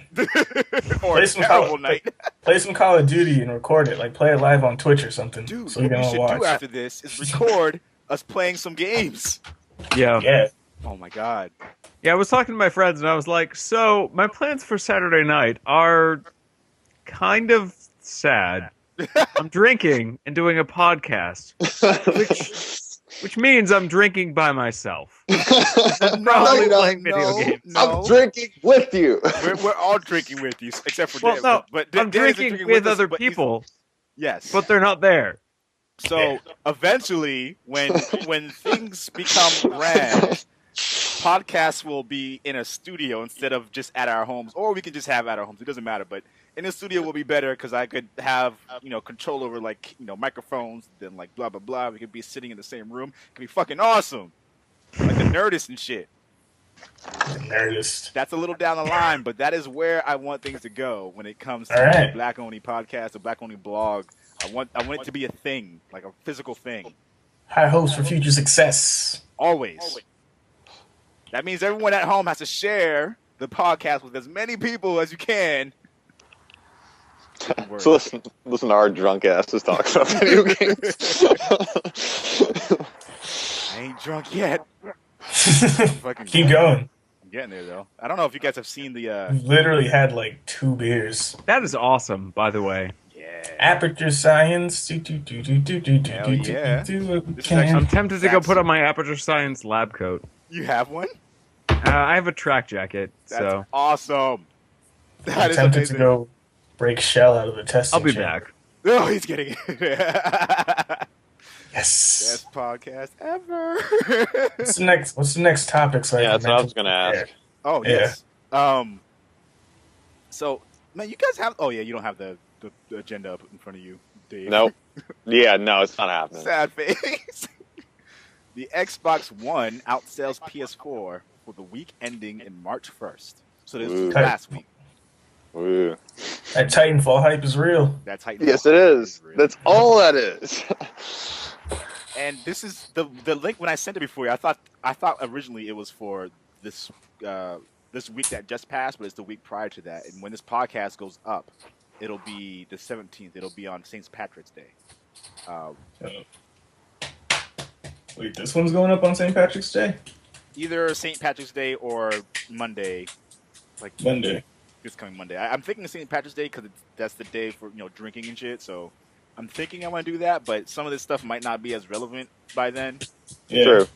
Or a terrible night. Play some Call of Duty and record it. Like, play it live on Twitch or something. Dude, so what you're we gonna should watch. do after this is record us playing some games. Yeah. Yeah. Oh my god. Yeah, I was talking to my friends, and I was like, so my plans for Saturday night are kind of sad. I'm drinking and doing a podcast, which means I'm drinking by myself. Probably playing video games. No. I'm drinking with you. We're all drinking with you, except for Well, Dan. no, But I'm Dan isn't drinking with us, other but he's- people, Yes. but they're not there. So eventually, when things become grand, podcasts will be in a studio instead of just at our homes, or we can just have at our homes. It doesn't matter, but in the studio will be better because I could have control over microphones, then like blah blah blah. We could be sitting in the same room. It could be fucking awesome, like the Nerdist and shit. Nerdist. That's a little down the line, but that is where I want things to go when it comes to the Black Oni podcast, the Black Oni blog. I want it to be a thing, like a physical thing. High hopes for future success. Always. That means everyone at home has to share the podcast with as many people as you can. So listen to our drunk asses talk about video games. I ain't drunk yet. Keep going. I'm getting there though. I don't know if you guys have seen the. Literally had like 2 beers. That is awesome, by the way. Yeah. Aperture Science. Hell yeah. I'm tempted to go put on my Aperture Science lab coat. You have one? I have a track jacket, That's so awesome. That I'm is tempted amazing. to go break shell out of the testing I'll be chamber. back. Oh, he's getting it. Yes. Best podcast ever. What's the next topic? So Yeah, I that's what I was gonna ask. Oh Yeah. yes. So man, you guys have. Oh yeah, you don't have the agenda up in front of you, Dave. Nope. Yeah, no, it's not happening. Sad face. The Xbox One outsells PS4 for the week ending in March 1st. So this was last week. Ooh. That Titanfall hype is real. That's how. Yes, it is. That's all that is. And this is the link when I sent it before. I thought originally it was for this this week that just passed, but it's the week prior to that. And when this podcast goes up, it'll be the 17th. It'll be on St. Patrick's Day. Wait, this one's going up on St. Patrick's Day? Either St. Patrick's Day or Monday. Like Monday. This coming Monday. I'm thinking of St. Patrick's Day because that's the day for drinking and shit. So I'm thinking I want to do that, but some of this stuff might not be as relevant by then. Yeah. True.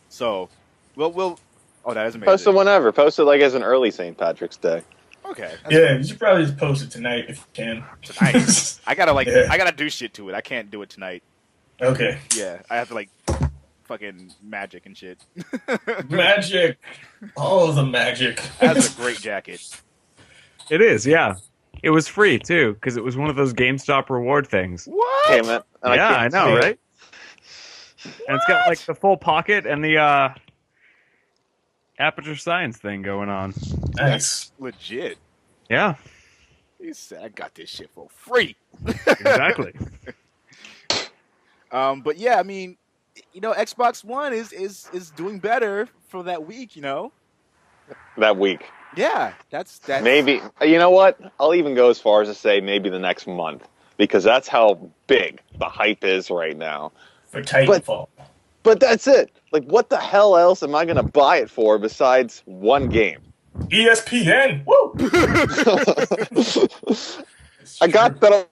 So we'll. Oh, that is amazing. Post it whenever. Post it like as an early St. Patrick's Day. Okay. Yeah, you should probably just post it tonight if you can. Tonight. I gotta Yeah. I gotta do shit to it. I can't do it tonight. Okay. Yeah, I have to fucking magic and shit. Magic. All of the magic. That's a great jacket. It is, yeah. It was free too, because it was one of those GameStop reward things. What? Damn it. And Yeah, I can't know, see it. right? And it's got like the full pocket and the Aperture Science thing going on. Nice. Legit. Yeah, He said, I got this shit for free. exactly. But yeah, I mean, Xbox One is doing better for that week. That week. Yeah, that's Maybe. You know what? I'll even go as far as to say maybe the next month. Because that's how big the hype is right now. For Titanfall. But that's it. Like, what the hell else am I going to buy it for besides one game? ESPN. Woo! I got that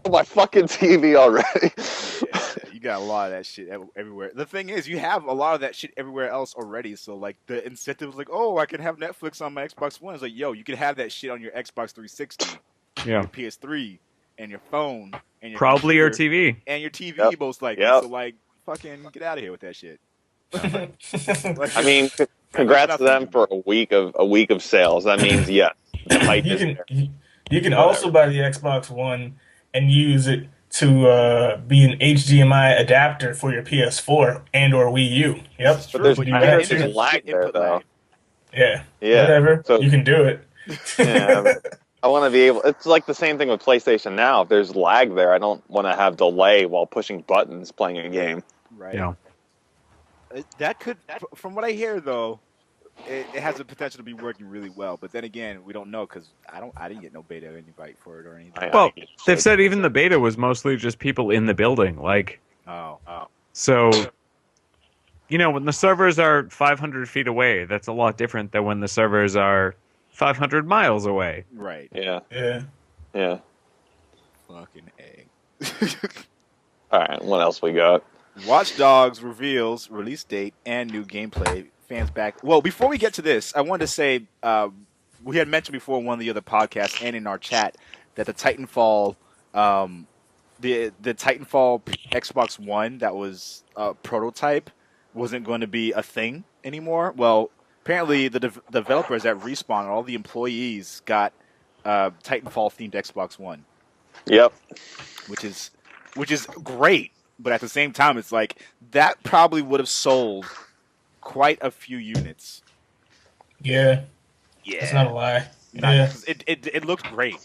on my fucking TV already. Yeah, you got a lot of that shit everywhere. The thing is, you have a lot of that shit everywhere else already. So like the incentive is like, oh, I can have Netflix on my Xbox One. It's like, yo, you can have that shit on your Xbox 360, Yeah, your PS3, and your phone, and your probably your computer, TV. and your TV Yep. most likely. Yep. So like, fucking get out of here with that shit. I mean, congrats to them for a week of sales. That means yes, the hype is there. You can also buy the Xbox One and use it to be an HDMI adapter for your PS4 and or Wii U. Yep. It's But true, there's you I got heard input- there's lag there, input though. lag. Yeah. Yeah. Whatever. So- you can do it. Yeah, I want to be able. It's like the same thing with PlayStation Now. If there's lag there, I don't want to have delay while pushing buttons playing a game. Right. Yeah. That could, from what I hear though, it has the potential to be working really well. But then again, we don't know because I didn't get no beta invite for it or anything. Well, they've said even the beta was mostly just people in the building. So, when the servers are 500 feet away, that's a lot different than when the servers are 500 miles away. Right. Yeah. Yeah. Fucking A. All right. What else we got? Watch Dogs reveals release date and new gameplay. Fans back. Well, before we get to this, I wanted to say we had mentioned before in one of the other podcasts and in our chat that the Titanfall the Titanfall Xbox One that was a prototype wasn't going to be a thing anymore. Well, apparently the developers at Respawn and all the employees got Titanfall themed Xbox One, Yep. which is great. But at the same time, it's like that probably would have sold quite a few units. Yeah. Yeah, That's not a lie. Not- Yeah. it looked great.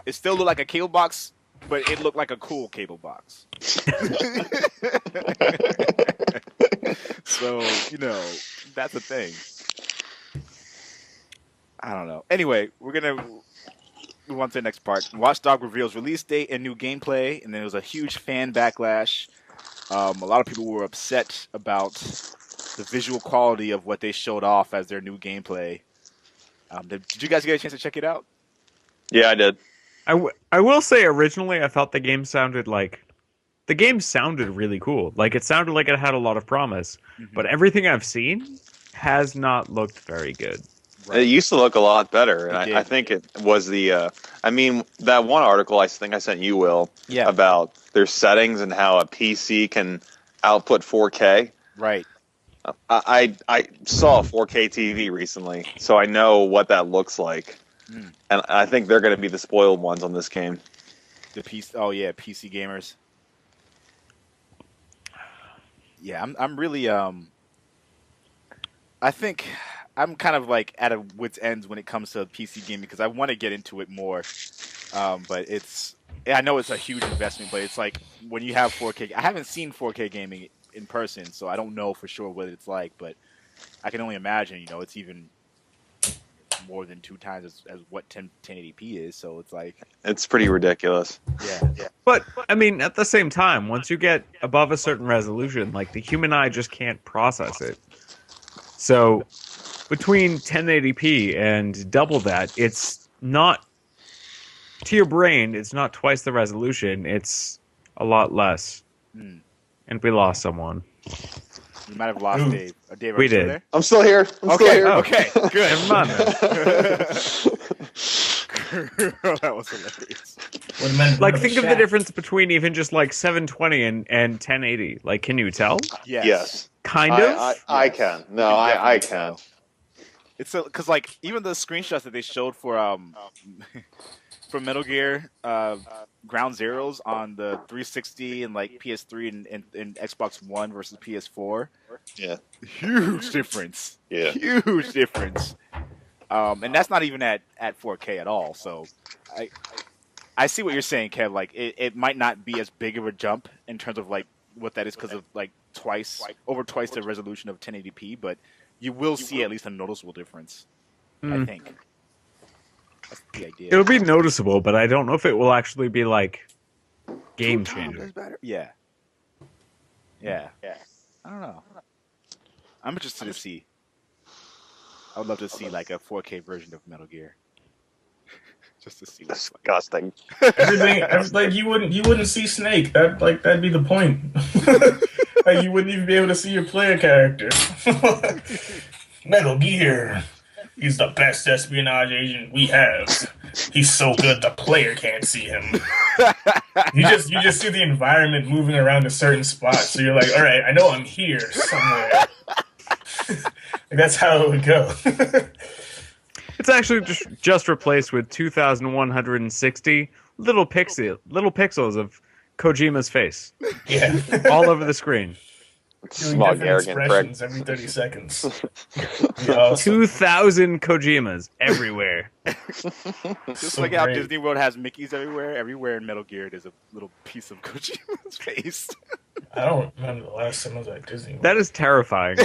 It still looked like a cable box, but it looked like a cool cable box. So, that's the thing. I don't know. Anyway, we're going to move on to the next part. Watch Dogs reveals release date and new gameplay, and then there was a huge fan backlash. A lot of people were upset about the visual quality of what they showed off as their new gameplay. Did you guys get a chance to check it out? Yeah, I did. I will say originally I thought the game sounded really cool. Like it sounded like it had a lot of promise, but everything I've seen has not looked very good. It used to look a lot better, and It I did. think it was that one article I think I sent you, Will, about their settings and how a PC can output 4K. Right. I saw a 4K TV recently, so I know what that looks like, and I think they're going to be the spoiled ones on this game. The PC. Oh yeah, PC gamers. Yeah, I'm really I think I'm kind of like at a wit's ends when it comes to PC gaming because I want to get into it more, but I know it's a huge investment, but it's like when you have 4K. I haven't seen 4K gaming in person, so I don't know for sure what it's like, but I can only imagine. It's even more than 2 times as what 1080p is. So it's like It's pretty ridiculous. yeah. But I mean, at the same time, once you get above a certain resolution, like the human eye just can't process it. So between 1080p and double that, it's not to your brain. It's not twice the resolution. It's a lot less. And we lost someone. We might have lost Dave. Dave, are We you still did. there? I'm still here. Okay, Oh. okay, good. Never mind then. That was hilarious. Like, think of the difference between even just like 720 and 1080. Like, can you tell? Yes. Kind of. I can. No, You can I definitely can. tell. It's because like even the screenshots that they showed for for Metal Gear Ground Zeroes on the 360 and like PS3 and Xbox One versus PS4. Yeah. Huge difference. Yeah. Huge difference. And that's not even at 4K at all. So I see what you're saying, Kev. Like it might not be as big of a jump in terms of like what that is because of like over twice the resolution of 1080p, but you will see at least a noticeable difference. I think. That's the idea. It'll be noticeable, but I don't know if it will actually be like game changer. Yeah. I don't know. I'm interested to see. I would love to see like a 4K version of Metal Gear. Just to see what's like. Disgusting. Everything, like you wouldn't see Snake. That'd be the point. Like you wouldn't even be able to see your player character. Metal Gear. He's the best espionage agent we have. He's so good the player can't see him. You just see the environment moving around a certain spot, so you're like, all right, I know I'm here somewhere. Like, that's how it would go. It's actually just replaced with 2,160 little pixels of Kojima's face Yeah. all over the screen. Doing Smug, different arrogant prick. expressions every 30 seconds. Yeah, awesome. 2,000 Kojimas everywhere. Just So like how great. Disney World has Mickeys everywhere in Metal Gear there's a little piece of Kojima's face. I don't remember the last time I was at Disney World. That is terrifying.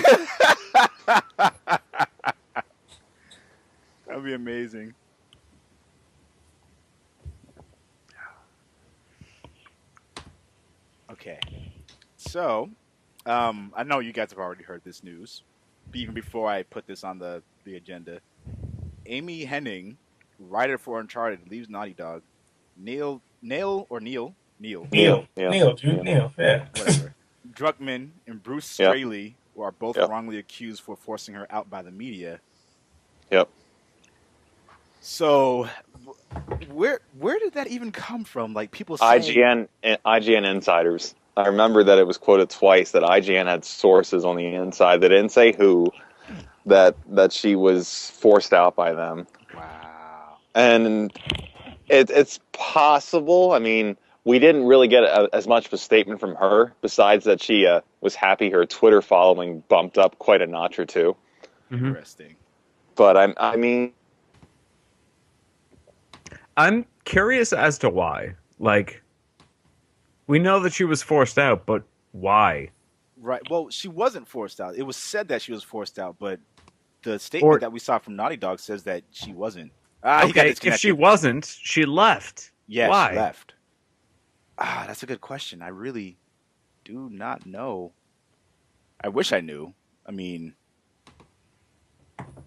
That'd be amazing. Okay. So, I know you guys have already heard this news, even before I put this on the agenda. Amy Hennig, writer for Uncharted, leaves Naughty Dog. Neil, Neil, Yeah. yeah. whatever. Druckmann and Bruce Yep. Straley, who are both Yep. wrongly accused for forcing her out by the media. Yep. So, where did that even come from? Like people saying IGN insiders. I remember that it was quoted twice that IGN had sources on the inside. They didn't say who, that she was forced out by them. Wow. And it's possible. I mean, we didn't really get as much of a statement from her, besides that she was happy her Twitter following bumped up quite a notch or two. Mm-hmm. Interesting. But I mean, I'm curious as to why. Like, we know that she was forced out, but why? Right. Well, she wasn't forced out. It was said that she was forced out, but the statement that we saw from Naughty Dog says that she wasn't. Okay, if she wasn't, she left. Yeah, why? she left. That's a good question. I really do not know. I wish I knew. I mean,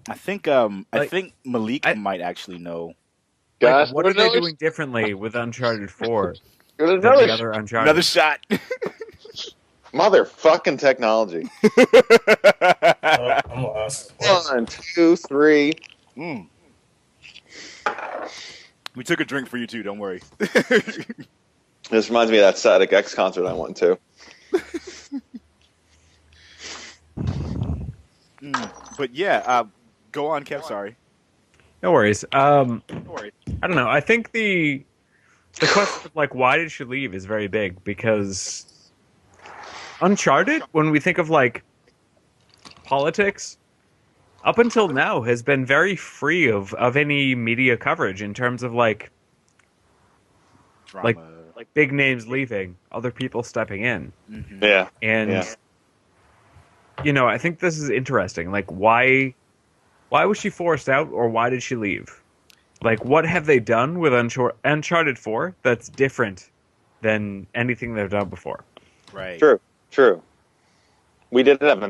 I think Malik might actually know. Like, what are they doing differently with Uncharted 4 than the other Uncharted? Another shot. Motherfucking technology. I'm lost. 1, 2, 3. We took a drink for you too. Don't worry. This reminds me of that Static X concert I went to. But yeah, go on, Kev. Sorry. No worries. Don't worry. I don't know. I think the question of, like, why did she leave is very big, because Uncharted, when we think of, like, politics, up until now has been very free of any media coverage in terms of, like, Drama. like big names leaving, other people stepping in. Mm-hmm. Yeah. And, you know, I think this is interesting. Like, why was she forced out, or why did she leave? Like, what have they done with Uncharted 4 that's different than anything they've done before? Right. True. We did have a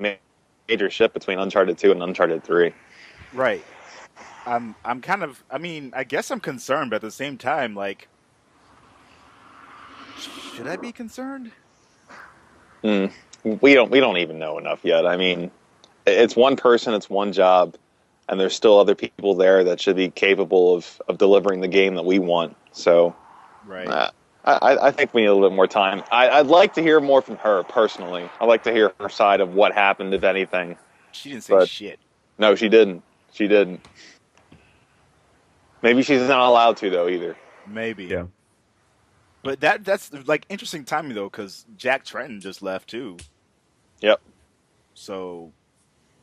major shift between Uncharted 2 and Uncharted 3. Right. I'm kind of. I mean, I guess I'm concerned, but at the same time, like, should I be concerned? We don't even know enough yet. I mean, it's one person, it's one job, and there's still other people there that should be capable of delivering the game that we want. So, right. I think we need a little bit more time. I'd like to hear more from her personally. I'd like to hear her side of what happened, if anything. She didn't say shit. No, she didn't. She didn't. Maybe she's not allowed to, though, either. Maybe. Yeah. But that's like interesting timing though, because Jack Tretton just left too. Yep. So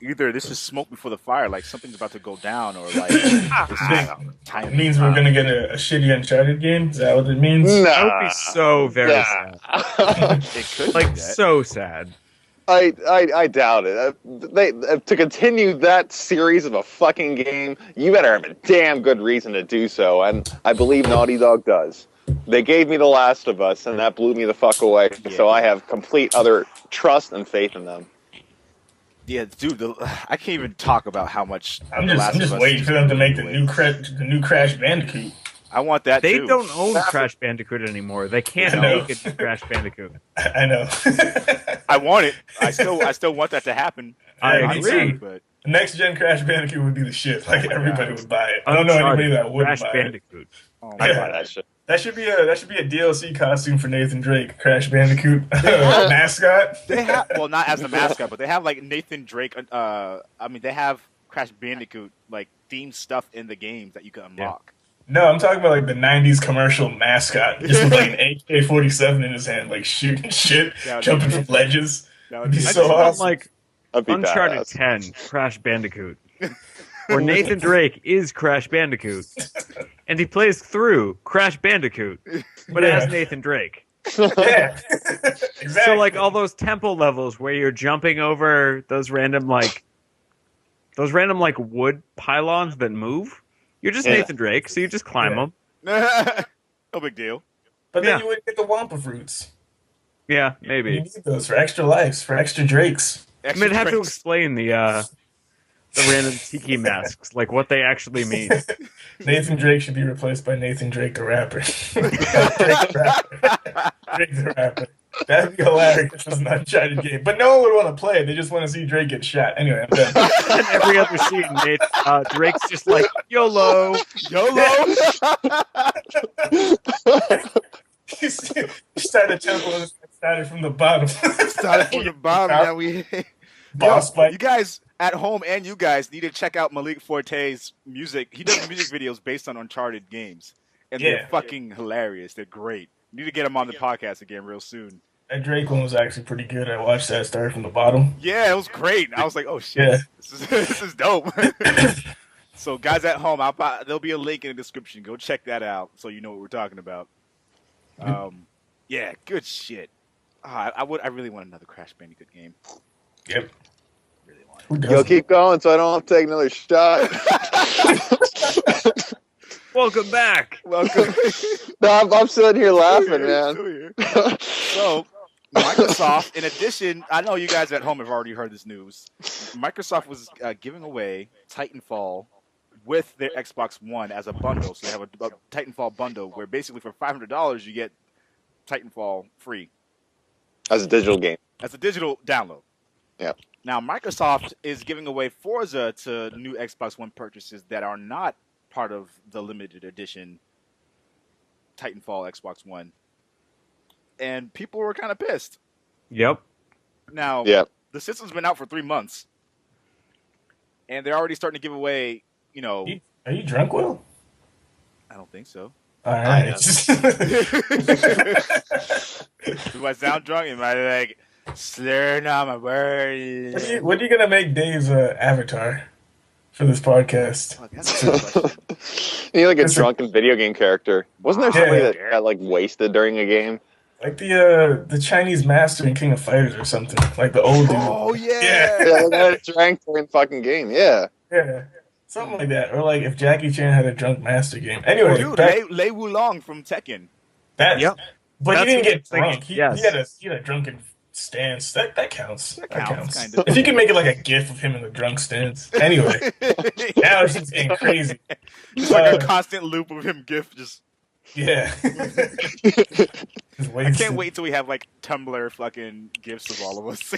either this is smoke before the fire, like something's about to go down, or like It means we're gonna get a shitty Uncharted game. Is that what it means? Nah. That would be so very sad. It could Like, be that. so sad. I doubt it. They to continue that series of a fucking game, you better have a damn good reason to do so, and I believe Naughty Dog does. They gave me The Last of Us, and that blew me the fuck away. Yeah. So I have complete other trust and faith in them. Yeah, dude, I can't even talk about how much. I'm The Last just of Us waiting for them to make the anyway. new Crash Bandicoot. I want that They too. don't own Crash Bandicoot anymore. They can't I know. make it to Crash Bandicoot. I know. I want it. I still want that to happen. I Honestly, agree. but Next gen Crash Bandicoot would be the shit. Like, Oh my everybody God. would buy it. I don't know anybody that wouldn't Crash buy Bandicoot. oh I my Yeah. buy God. that shit. it. That should be a DLC costume for Nathan Drake, Crash Bandicoot mascot. They have, well, not as the mascot, but they have like Nathan Drake. They have Crash Bandicoot like themed stuff in the games that you can unlock. No, I'm talking about like the '90s commercial mascot, just with like an AK-47 in his hand, like shooting shit, That would be jumping cool. from ledges. That would It'd be be I so just want, awesome. like, That'd be Uncharted badass. 10, Crash Bandicoot. Where Nathan Drake is Crash Bandicoot. And he plays through Crash Bandicoot, but Yeah. as Nathan Drake. Yeah, exactly. So, like, all those temple levels where you're jumping over those random wood pylons that move, you're just Yeah. Nathan Drake, so you just climb Yeah. them. No big deal. But then Yeah. you wouldn't get the Wampa fruits. Yeah, You maybe. need those for extra lives, for extra Drakes. I mean, I'd have to explain the random tiki masks, like what they actually mean. Nathan Drake should be replaced by Nathan Drake the rapper. Drake the rapper. Drake the rapper. That'd be hilarious as an Uncharted game. But no one would want to play it. They just want to see Drake get shot. Anyway, I'm done. And every other scene, Nate, Drake's just like, YOLO. YOLO. You started temple and started from the bottom. Started from the bottom. Now we Boss fight. You guys at home and you guys need to check out Malik Forte's music. He does music videos based on Uncharted games, and they're fucking hilarious. They're great. You need to get him on the podcast again real soon. That Drake one was actually pretty good. I watched that start from the bottom. Yeah, it was great. I was like, oh shit, this is dope. So guys at home, there'll be a link in the description. Go check that out so you know what we're talking about. Yeah, good shit. I really want another Crash Bandicoot game. Yep. Really want Who it. doesn't? Yo, keep going so I don't have to take another shot. Welcome back. Welcome. No, I'm sitting here laughing, Still man. here. So, Microsoft, in addition, I know you guys at home have already heard this news. Microsoft was giving away Titanfall with their Xbox One as a bundle. So they have a Titanfall bundle where basically for $500 you get Titanfall free. As a digital game. As a digital download. Yeah. Now, Microsoft is giving away Forza to new Xbox One purchases that are not part of the limited edition Titanfall Xbox One. And people were kind of pissed. Yep. Now, the system's been out for 3 months. And they're already starting to give away, you know... Are you drunk, Will? I don't think so. All right. Do I sound drunk? Am I like slurring on my words? What are you gonna make Dave's avatar for this podcast? Oh, that's a good question. You're like a drunken video game character. Wasn't there somebody Yeah. that got like wasted during a game? Like the Chinese master in King of Fighters or something. Like the old dude. Oh, yeah. Yeah, that drank during fucking game. Yeah. Yeah. Something like that. Or like if Jackie Chan had a drunk master game. Anyway, Dude, Lei Wulong from Tekken. that. Yep. But That's he didn't what get I'm thinking. drunk. He Yes. had a drunken stance. That counts. That counts. kind of. If you can make it like a gif of him in the drunk stance. Anyway, now it's just getting crazy. Just like a constant loop of him GIF. Just Yeah. I can't wait till we have like Tumblr fucking GIFs of all of us.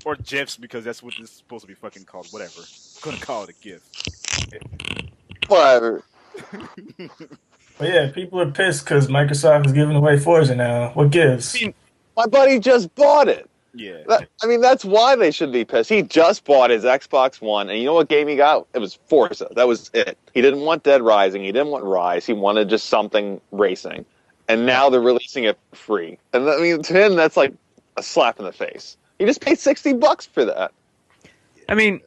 Or GIFs, because that's what this is supposed to be fucking called. Whatever. I'm gonna call it a GIF. Whatever. But yeah, people are pissed because Microsoft is giving away Forza now. What gives? My buddy just bought it. Yeah. That's why they should be pissed. He just bought his Xbox One, and you know what game he got? It was Forza. That was it. He didn't want Dead Rising. He didn't want Rise. He wanted just something racing. And now they're releasing it for free. And I mean, to him, that's like a slap in the face. He just paid $60 for that. I mean,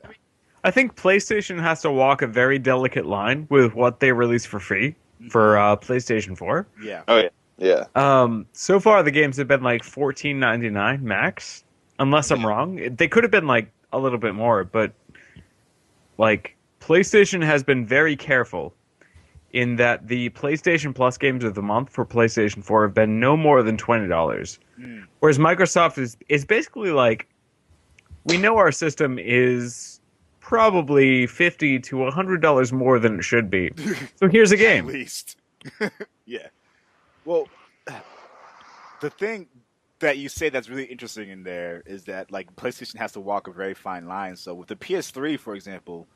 I think PlayStation has to walk a very delicate line with what they release for free for PlayStation 4. Yeah. Oh, yeah. Yeah. So far, the games have been like $14.99 max, unless I'm wrong. They could have been like a little bit more, but like PlayStation has been very careful in that the PlayStation Plus games of the month for PlayStation 4 have been no more than $20. Whereas Microsoft is basically like, we know our system is probably $50 to $100 more than it should be. So here's a game. At least. Yeah. Well, the thing that you say that's really interesting in there is that like PlayStation has to walk a very fine line. So with the PS3, for example,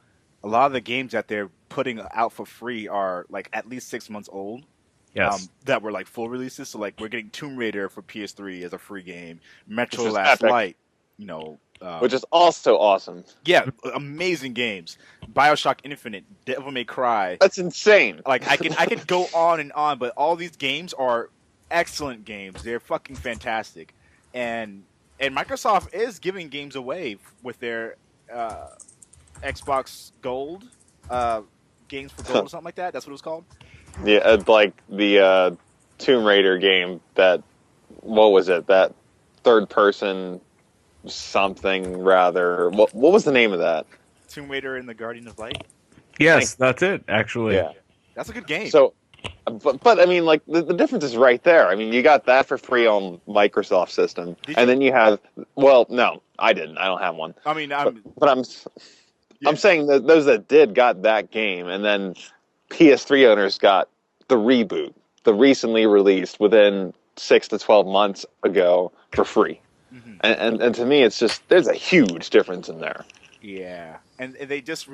a lot of the games that they're putting out for free are like at least 6 months old. Yes. That were like full releases. So like we're getting Tomb Raider for PS3 as a free game, Metro Which is Last epic. Light, you know, Which is also awesome. yeah, amazing games. BioShock Infinite, Devil May Cry. That's insane. Like I could go on and on, but all these games are excellent games. They're fucking fantastic, and Microsoft is giving games away with their Xbox Gold, games for gold or something like that. That's what it was called. Yeah, like the Tomb Raider game that, what was it? That third person something rather. What was the name of that? Tomb Raider and the Guardian of Light. Yes, that's it, actually. Yeah. That's a good game. So, but I mean, like the difference is right there. I mean, you got that for free on Microsoft system, Did and you? then you have. Well, no, I didn't. I don't have one. I mean, But I'm Yeah. I'm saying that those that did got that game, and then PS3 owners got the reboot, the recently released within 6 to 12 months ago for free. Mhm. And to me, it's just there's a huge difference in there. Yeah, and they just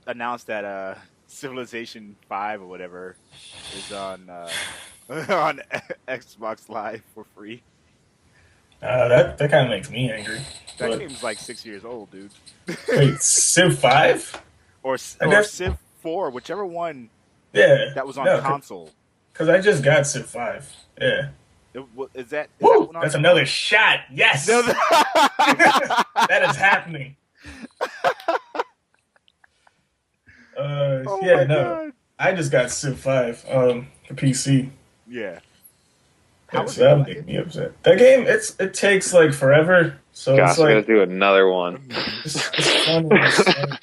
announced that Civilization 5 or whatever is on on Xbox Live for free. That kind of makes me angry. That But, game's like 6 years old, dude. wait, Civ 5? Or I guess- Civ 4, whichever one Yeah. that was on No, console. Because I just got Civ 5. Yeah. Is that Woo! one on That's another shot. Yes! No, That is happening. Oh Yeah, my no. God. I just got Civ 5 for PC. Yeah. Yeah, How was so that it? would make me upset. That game, it takes like forever. So Gosh, it's I gotta like do another one. it's fun. It's fun.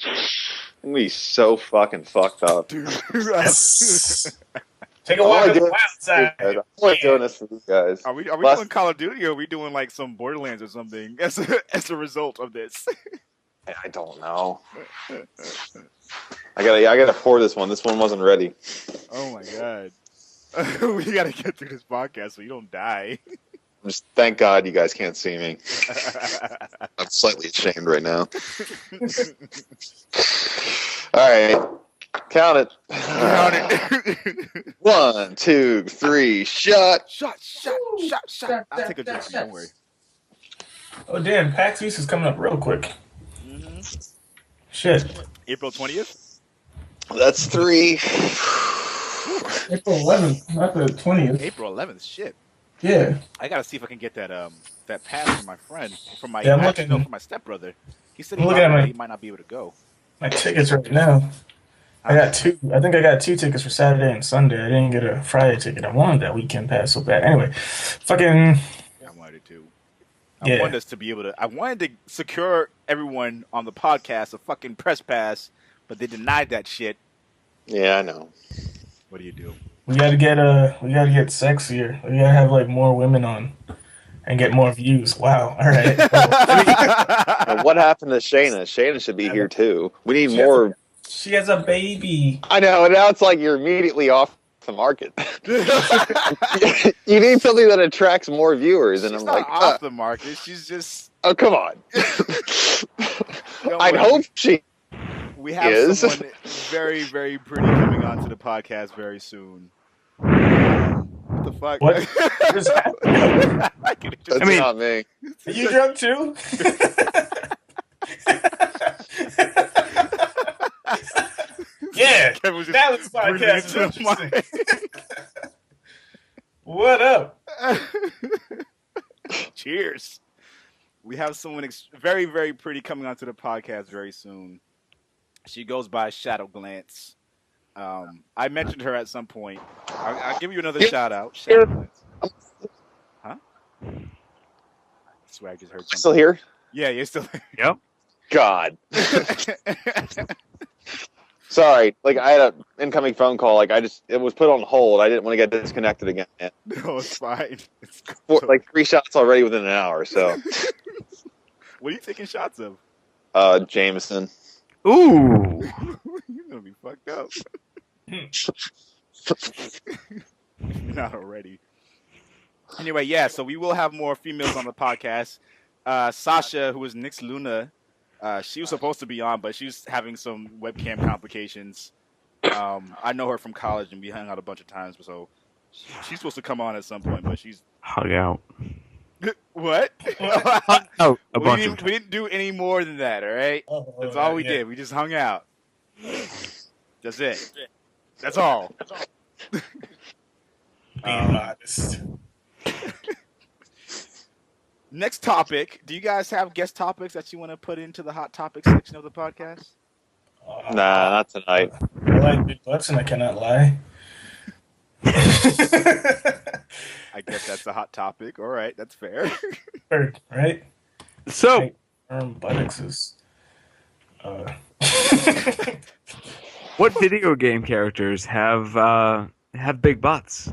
I'm gonna be so fucking fucked up. Dude. Yes. Take a I walk wanna on the do it wild for you side. guys. I'm only doing this for you guys. Are we Last- doing Call of Duty or are we doing like some Borderlands or something as a result of this? I don't know. I gotta pour this one. This one wasn't ready. Oh my God. We gotta get through this podcast so you don't die. Just thank God you guys can't see me. I'm slightly ashamed right now. All right, count it. Count it. 1, 2, 3, shot. Shot. I'll take a drink, don't worry. Oh damn, PAX East is coming up real quick. Mhm. Shit. April 20th? That's 3. April 11th, not the 20th. April 11th, shit. Yeah. I gotta see if I can get that that pass from my friend, from my Yeah, I'm actually, looking- no, from my stepbrother. He said I'm looking at my- he might not be able to go. My tickets right now. I got two. I think I got 2 tickets for Saturday and Sunday. I didn't get a Friday ticket. I wanted that weekend pass so bad. Anyway, fucking I wanted it too. I Yeah. wanted us to be able to. I wanted to secure everyone on the podcast a fucking press pass, but they denied that shit. Yeah, I know. What do you do? we gotta get sexier. We gotta have like more women on and get more views. Wow. All right. Now, what happened to Shayna? Shayna should be here too. We need She has more. She has a baby. I know, and now it's like you're immediately off the market. You need something that attracts more viewers, and She's I'm not like, off the market. She's just. oh, come on. Don't I'd worry. hope she We have is. someone very, very pretty coming onto the podcast very soon. What the fuck? What? What is happening? I can just- That's not me. Are you drunk too? Yeah. Kevin was just That was breathing podcast. into is the mic. interesting. What up? Cheers. We have someone very, very pretty coming onto the podcast very soon. She goes by Shadow Glance. I mentioned her at some point. I'll give you another shout out. Shadow Glance. Huh? I swear I just heard Still something. here? Yeah, you're still Yep. God. Sorry. Like, I had an incoming phone call. Like, it was put on hold. I didn't want to get disconnected again. No, it's fine. It's Like 3 shots already within an hour, so. What are you taking shots of? Jameson. Ooh. You're gonna be fucked up. You're not already. Anyway, yeah. So we will have more females on the podcast. Sasha, who is Nix Luna, she was supposed to be on, but she's having some webcam complications. I know her from college, and we hung out a bunch of times. So she's supposed to come on at some point, but she's Hug out. what? Oh, a we bunch didn't, of we didn't do any more than that. All right. That's all we did. We just hung out. That's it. That's all. Being modest. Next topic. Do you guys have guest topics that you want to put into the hot topics section of the podcast? Nah, not tonight. I like big butts and I cannot lie. I guess that's a hot topic. All right, that's fair. Bird, right? So, Buttocks is. what video game characters have big butts?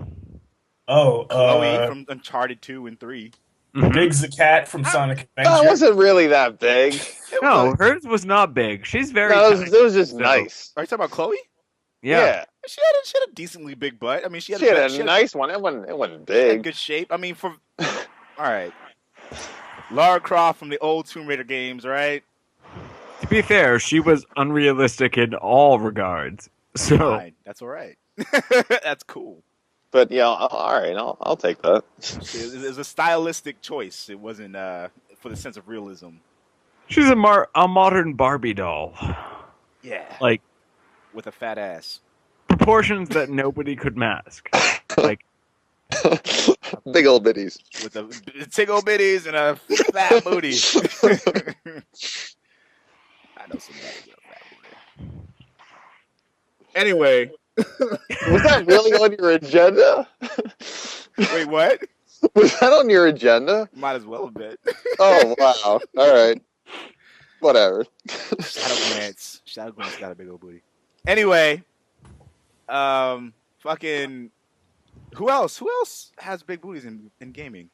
Chloe from Uncharted 2 and 3. Mhm. Big's the cat from Sonic That Adventure. wasn't really that big. No, hers was not big. She's very. No, tiny. it was just So- nice. Are you talking about Chloe? Yeah. She had a decently big butt. I mean, she had a nice one. It wasn't she had big. good shape. I mean, all right. Lara Croft from the old Tomb Raider games, right? To be fair, she was unrealistic in all regards. So Fine. That's all right. That's cool. But yeah, all right, I'll take that. It was a stylistic choice. It wasn't for the sense of realism. she's a modern Barbie doll. Yeah. Like With a fat ass. proportions that nobody could mask. Like Big old bitties. With the tickle bitties and a fat booty. I know somebody with a fat booty. Anyway. Was that really on your agenda? Wait, what? Was that on your agenda? Might as well have been. Oh, wow. All right. Whatever. Shadow Glance got a big old booty. Anyway, fucking, who else? Who else has big booties in gaming?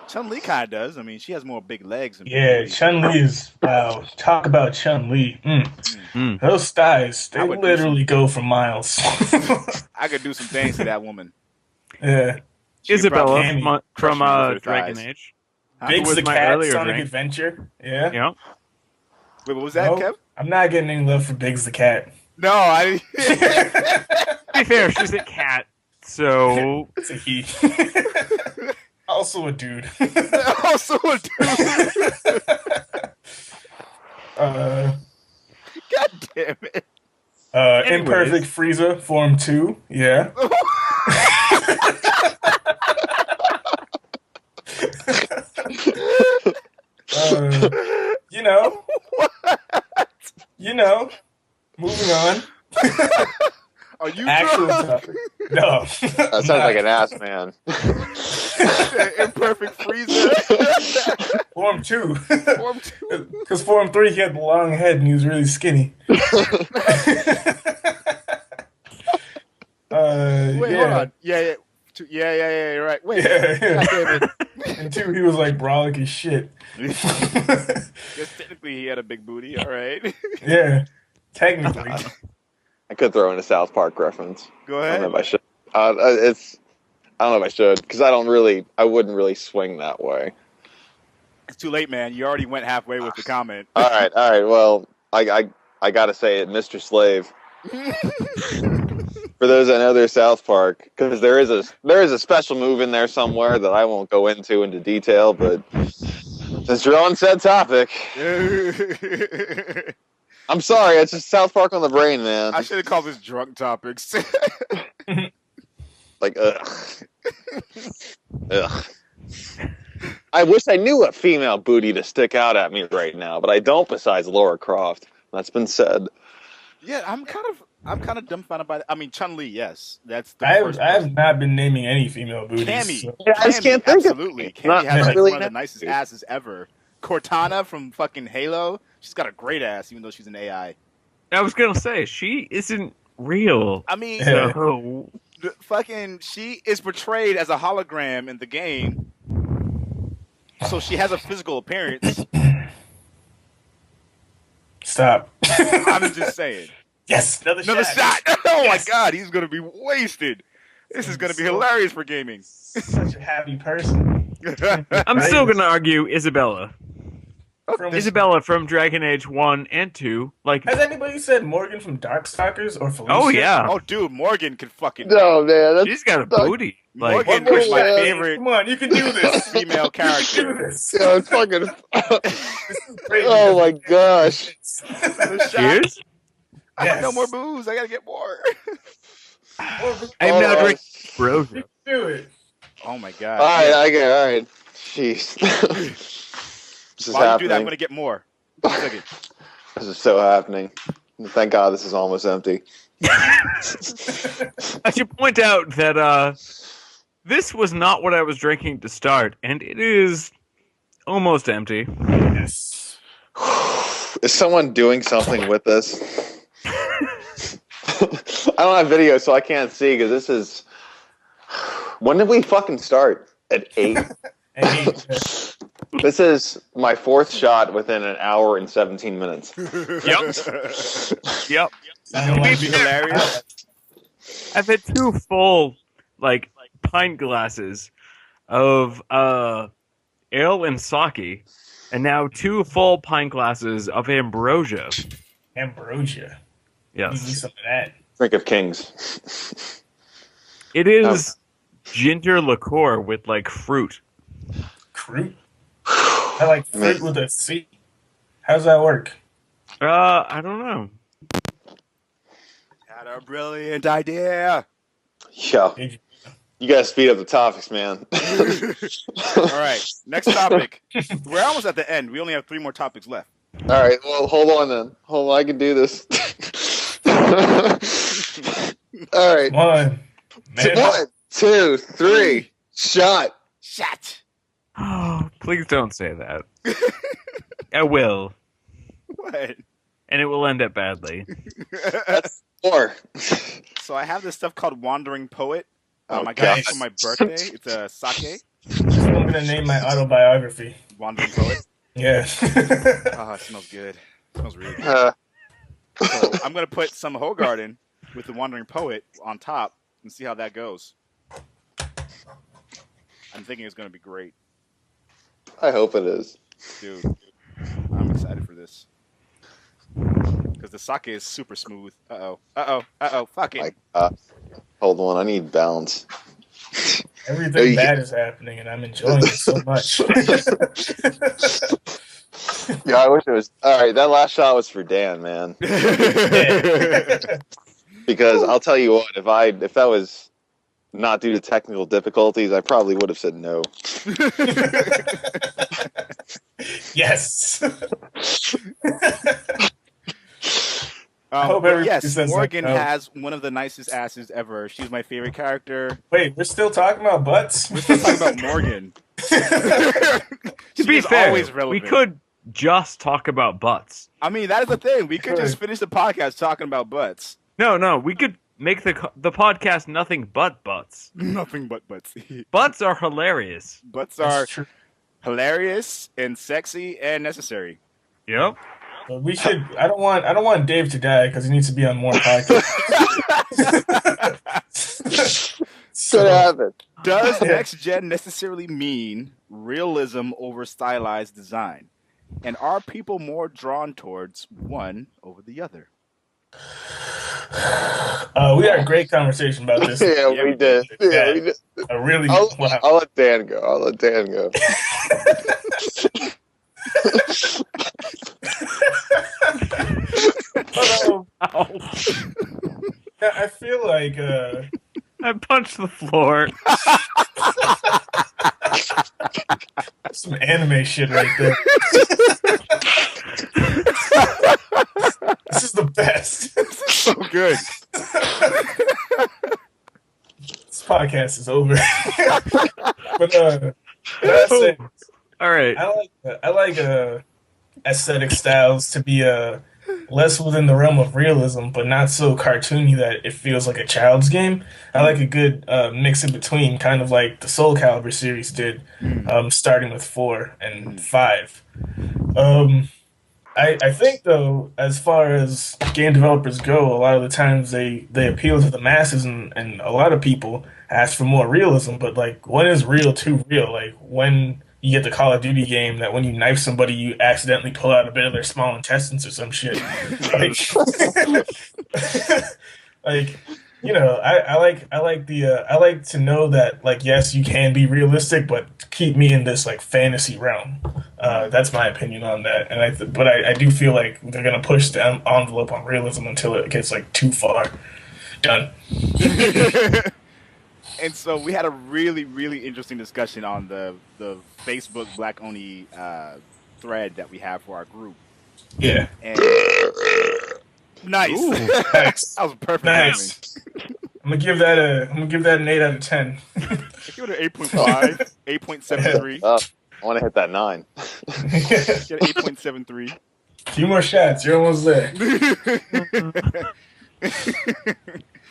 Chun-Li kind of does. I mean, she has more big legs. Yeah, Chun-Li is, wow. Talk about Chun-Li. Those thighs, they literally go for miles. I could do some things to that woman. Yeah. Isabella from Dragon Age. Biggs the Cat, Sonic Adventure. Yeah. Yeah. Wait, what was that, Kev? I'm not getting any love for Biggs the Cat. No, I. To be fair, she's a cat, so It's a he. Also a dude. Also a dude. God damn it. Imperfect Frieza, Form 2. Yeah. You know. What? You know. Moving on. Are you Actual drunk? topic. No. That sounds like an ass man. Imperfect Frieza. Form 2. Form 2. Because Form 3, he had the long head and he was really skinny. Wait, hold on. Yeah, you're right. Wait. Yeah. God damn it. And 2, he was like brolic as shit. Guess technically he had a big booty, all right. Yeah. Technically. I could throw in a South Park reference. Go I ahead. don't know if I should. I don't know if I should because I wouldn't really swing that way. It's too late, man. You already went halfway with the comment. All right. Well, I gotta say it, Mr. Slave. For those that know their South Park, because there is a special move in there somewhere that I won't go into detail, but since you're on said topic, I'm sorry, it's just South Park on the brain, man. I should have called this drunk topics. Like, ugh. I wish I knew a female booty to stick out at me right now, but I don't. Besides Lara Croft, that's been said. Yeah, I'm kind of dumbfounded by that. I mean, Chun-Li, yes, that's the I first have not been naming any female booties. Cammy, So. Yeah, I just can't think of absolutely. it. Cammy Not has like really one of the nicest asses ever. Cortana from fucking Halo, she's got a great ass, even though she's an AI. I was gonna say she isn't real. I mean, Yeah. So she is portrayed as a hologram in the game, so she has a physical appearance. Stop. I'm just saying. Yes, another shot. Oh Yes. my god, he's gonna be wasted. This is gonna be hilarious for gaming. Such a happy person. I'm still gonna argue Isabella. From- Isabella from Dragon Age 1 and 2. Like, Has anybody said Morgan from Darkstalkers or Felicia? oh yeah, Oh, dude, Morgan can fucking. No, man, that's she's got a booty. Like, Morgan One is my more, favorite Come on, you can do this. female You can character. do this. yeah, it's fucking. This is great Oh my because- gosh. cheers. I got Yes. no more booze. I gotta get more. I'm now Oh, drinking Rosa. Do it. Oh my god. All right. Jeez. This is While you do that, I'm happening. gonna get more. 1 second. This is so happening. Thank God this is almost empty. I should point out that this was not what I was drinking to start, and it is almost empty. Yes. Is someone doing something with this? I don't have video, so I can't see because this is. When did we fucking start? At 8? And This is my 4th shot within an hour and 17 minutes. Yep. Sound It'd be hilarious. I've had 2 full, like, pint glasses of ale and sake, and now 2 full pint glasses of ambrosia. Ambrosia. Give me Yes. some of that. Drink of kings. It is ginger liqueur with, like, fruit. Fruit? I like fruit with a C. How's that work? I don't know. Had a brilliant idea. Yo, you gotta speed up the topics, man. All right, next topic. We're almost at the end. We only have 3 more topics left. All right, well, hold on then. Hold on, I can do this. All right. One. Man. 1, 2, 3. Shot. Shut. Oh, please don't say that. I will, What? and it will end up badly. That's 4. So I have this stuff called Wandering Poet. Oh, I got it God. for my birthday. It's a sake. That's what I'm gonna name my autobiography. Wandering Poet. Yeah. Oh, it smells good. It smells really good. So I'm gonna put some Hogarden with the Wandering Poet on top and see how that goes. I'm thinking it's gonna be great, I hope it is. dude. I'm excited for this because the sake is super smooth. Fuck it. My God. Hold on, I need balance. Everything bad is happening, and I'm enjoying it so much. Yeah, I wish it was. All right, that last shot was for Dan, man. Because I'll tell you what, if that was not due to technical difficulties, I probably would have said no. Yes. But everybody yes, says Morgan that, no. has one of the nicest asses ever. She's my favorite character. Wait, we're still talking about butts? We're still talking about Morgan. To be She's fair, always we relevant. could just talk about butts. I mean, that is the thing. We could just finish the podcast talking about butts. No, we could make the podcast nothing but butts. Nothing but butts. Butts are hilarious. Butts That's are true. hilarious and sexy and necessary. Yep. But we should. I don't want Dave to die because he needs to be on more podcasts. Could happen. Does next gen necessarily mean realism over stylized design? And are people more drawn towards one over the other? We had a great conversation about this. Yeah, we did. Yeah, we did. A really I'll wow. let Dan go. I'll let Dan go. Yeah, I feel like I punched the floor. some anime shit right there. This is the best. So good. This podcast is over. But that's it. All right. I like aesthetic styles to be less within the realm of realism, but not so cartoony that it feels like a child's game. I like a good mix in between, kind of like the Soul Calibur series did, starting with 4 and 5. I think, though, as far as game developers go, a lot of the times they appeal to the masses, and a lot of people ask for more realism, but, like, when is real too real? Like, when you get the Call of Duty game that when you knife somebody, you accidentally pull out a bit of their small intestines or some shit. Like, you know, I like to know that, like, yes, you can be realistic, but keep me in this, like, fantasy realm. That's my opinion on that. And but I do feel like they're gonna push the envelope on realism until it gets, like, too far. Done. And so we had a really, really interesting discussion on the Facebook Black Oni thread that we have for our group. Yeah. And nice. Ooh, nice. That was perfect. Nice. Timing. I'm gonna give that an 8 out of 10. I give it an 8.5, 8.73. I want to hit that 9. Get an 8.73. Few more shots, you're almost there.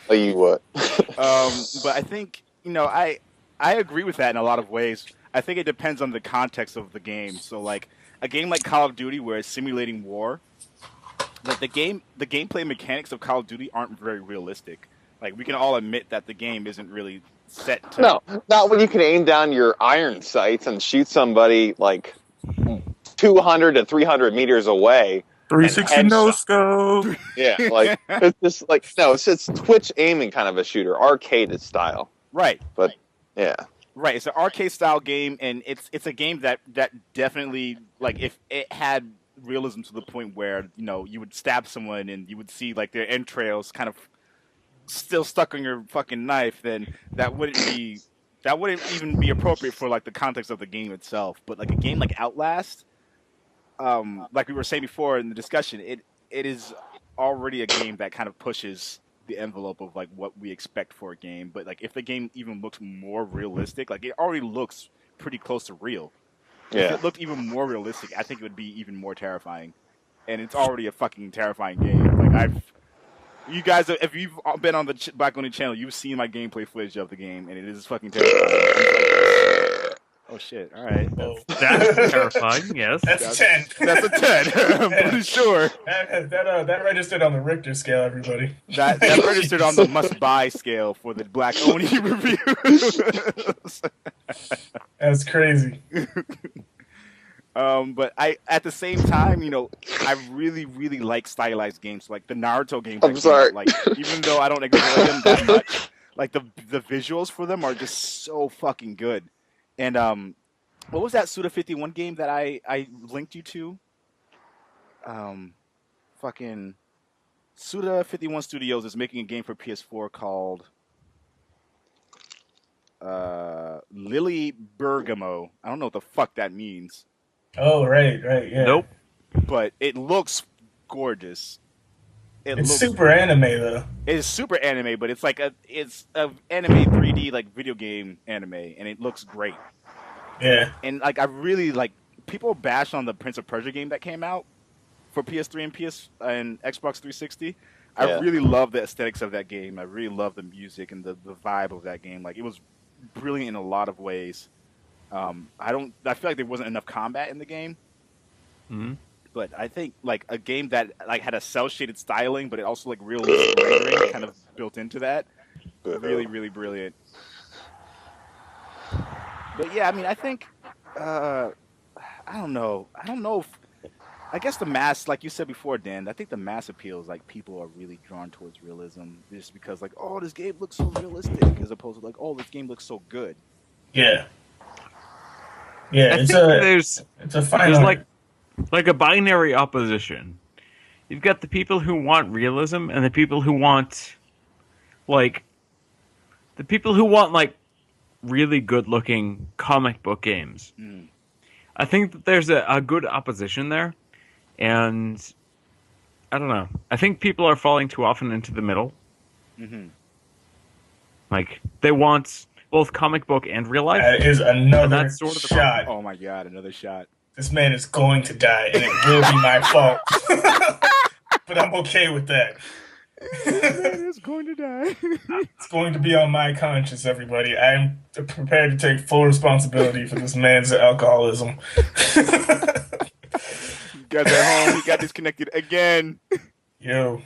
Tell you what. But I think, you know, I agree with that in a lot of ways. I think it depends on the context of the game. So, like, a game like Call of Duty where it's simulating war, like the gameplay mechanics of Call of Duty aren't very realistic. Like we can all admit that the game isn't really set to. No, not when you can aim down your iron sights and shoot somebody like 200 to 300 meters away. 360 no scope. Yeah, like it's just like no, it's Twitch aiming kind of a shooter, arcade style. Right. But yeah. Right. It's an arcade style game, and it's a game that definitely, like, if it had realism to the point where, you know, you would stab someone and you would see like their entrails kind of still stuck on your fucking knife, then that wouldn't even be appropriate for like the context of the game itself. But like a game like Outlast, like we were saying before in the discussion, it is already a game that kind of pushes the envelope of like what we expect for a game. But like if the game even looks more realistic, like it already looks pretty close to real. Yeah. If it looked even more realistic, I think it would be even more terrifying. And it's already a fucking terrifying game. Like you guys, if you've been on the Black Oni channel, you've seen my gameplay footage of the game, and it is fucking terrifying. Oh shit! All right, that's terrifying. Yes, that's a 10. That's a 10. I'm pretty sure. That registered on the Richter scale, everybody. That registered on the must-buy scale for the Black Oni review. That's crazy. But at the same time, you know, I really, really like stylized games, like the Naruto games. I'm sorry. Like, even though I don't enjoy them that much, like the visuals for them are just so fucking good. And what was that Suda51 game that I linked you to? Fucking Suda51 Studios is making a game for PS4 called Lily Bergamo. I don't know what the fuck that means. Oh, right, yeah. Nope. But it looks gorgeous. It's super anime though. It's super anime, but it's like it's a anime 3D like video game anime, and it looks great. Yeah. And like I really like people bash on the Prince of Persia game that came out for PS3 and Xbox 360. I really love the aesthetics of that game. I really love the music and the vibe of that game. Like it was brilliant in a lot of ways. I feel like there wasn't enough combat in the game. Mm-hmm. But I think like a game that like had a cell shaded styling, but it also like realistic rendering kind of built into that. Really, really brilliant. But yeah, I mean, I think I don't know if I guess the mass, like you said before, Dan, I think the mass appeal is like people are really drawn towards realism just because like, oh, this game looks so realistic, as opposed to like, oh, this game looks so good. Yeah, it's a fine. There's like a binary opposition. You've got the people who want realism and the people who want like really good looking comic book games. Mm. I think that there's a good opposition there, and I don't know. I think people are falling too often into the middle. Mm-hmm. Like they want both comic book and real life. That is another that's sort of the shot. Oh my god, another shot. This man is going to die, and it will be my fault. But I'm okay with that. It's going to die. It's going to be on my conscience, everybody. I am prepared to take full responsibility for this man's alcoholism. You guys at home, he got disconnected again. Yo.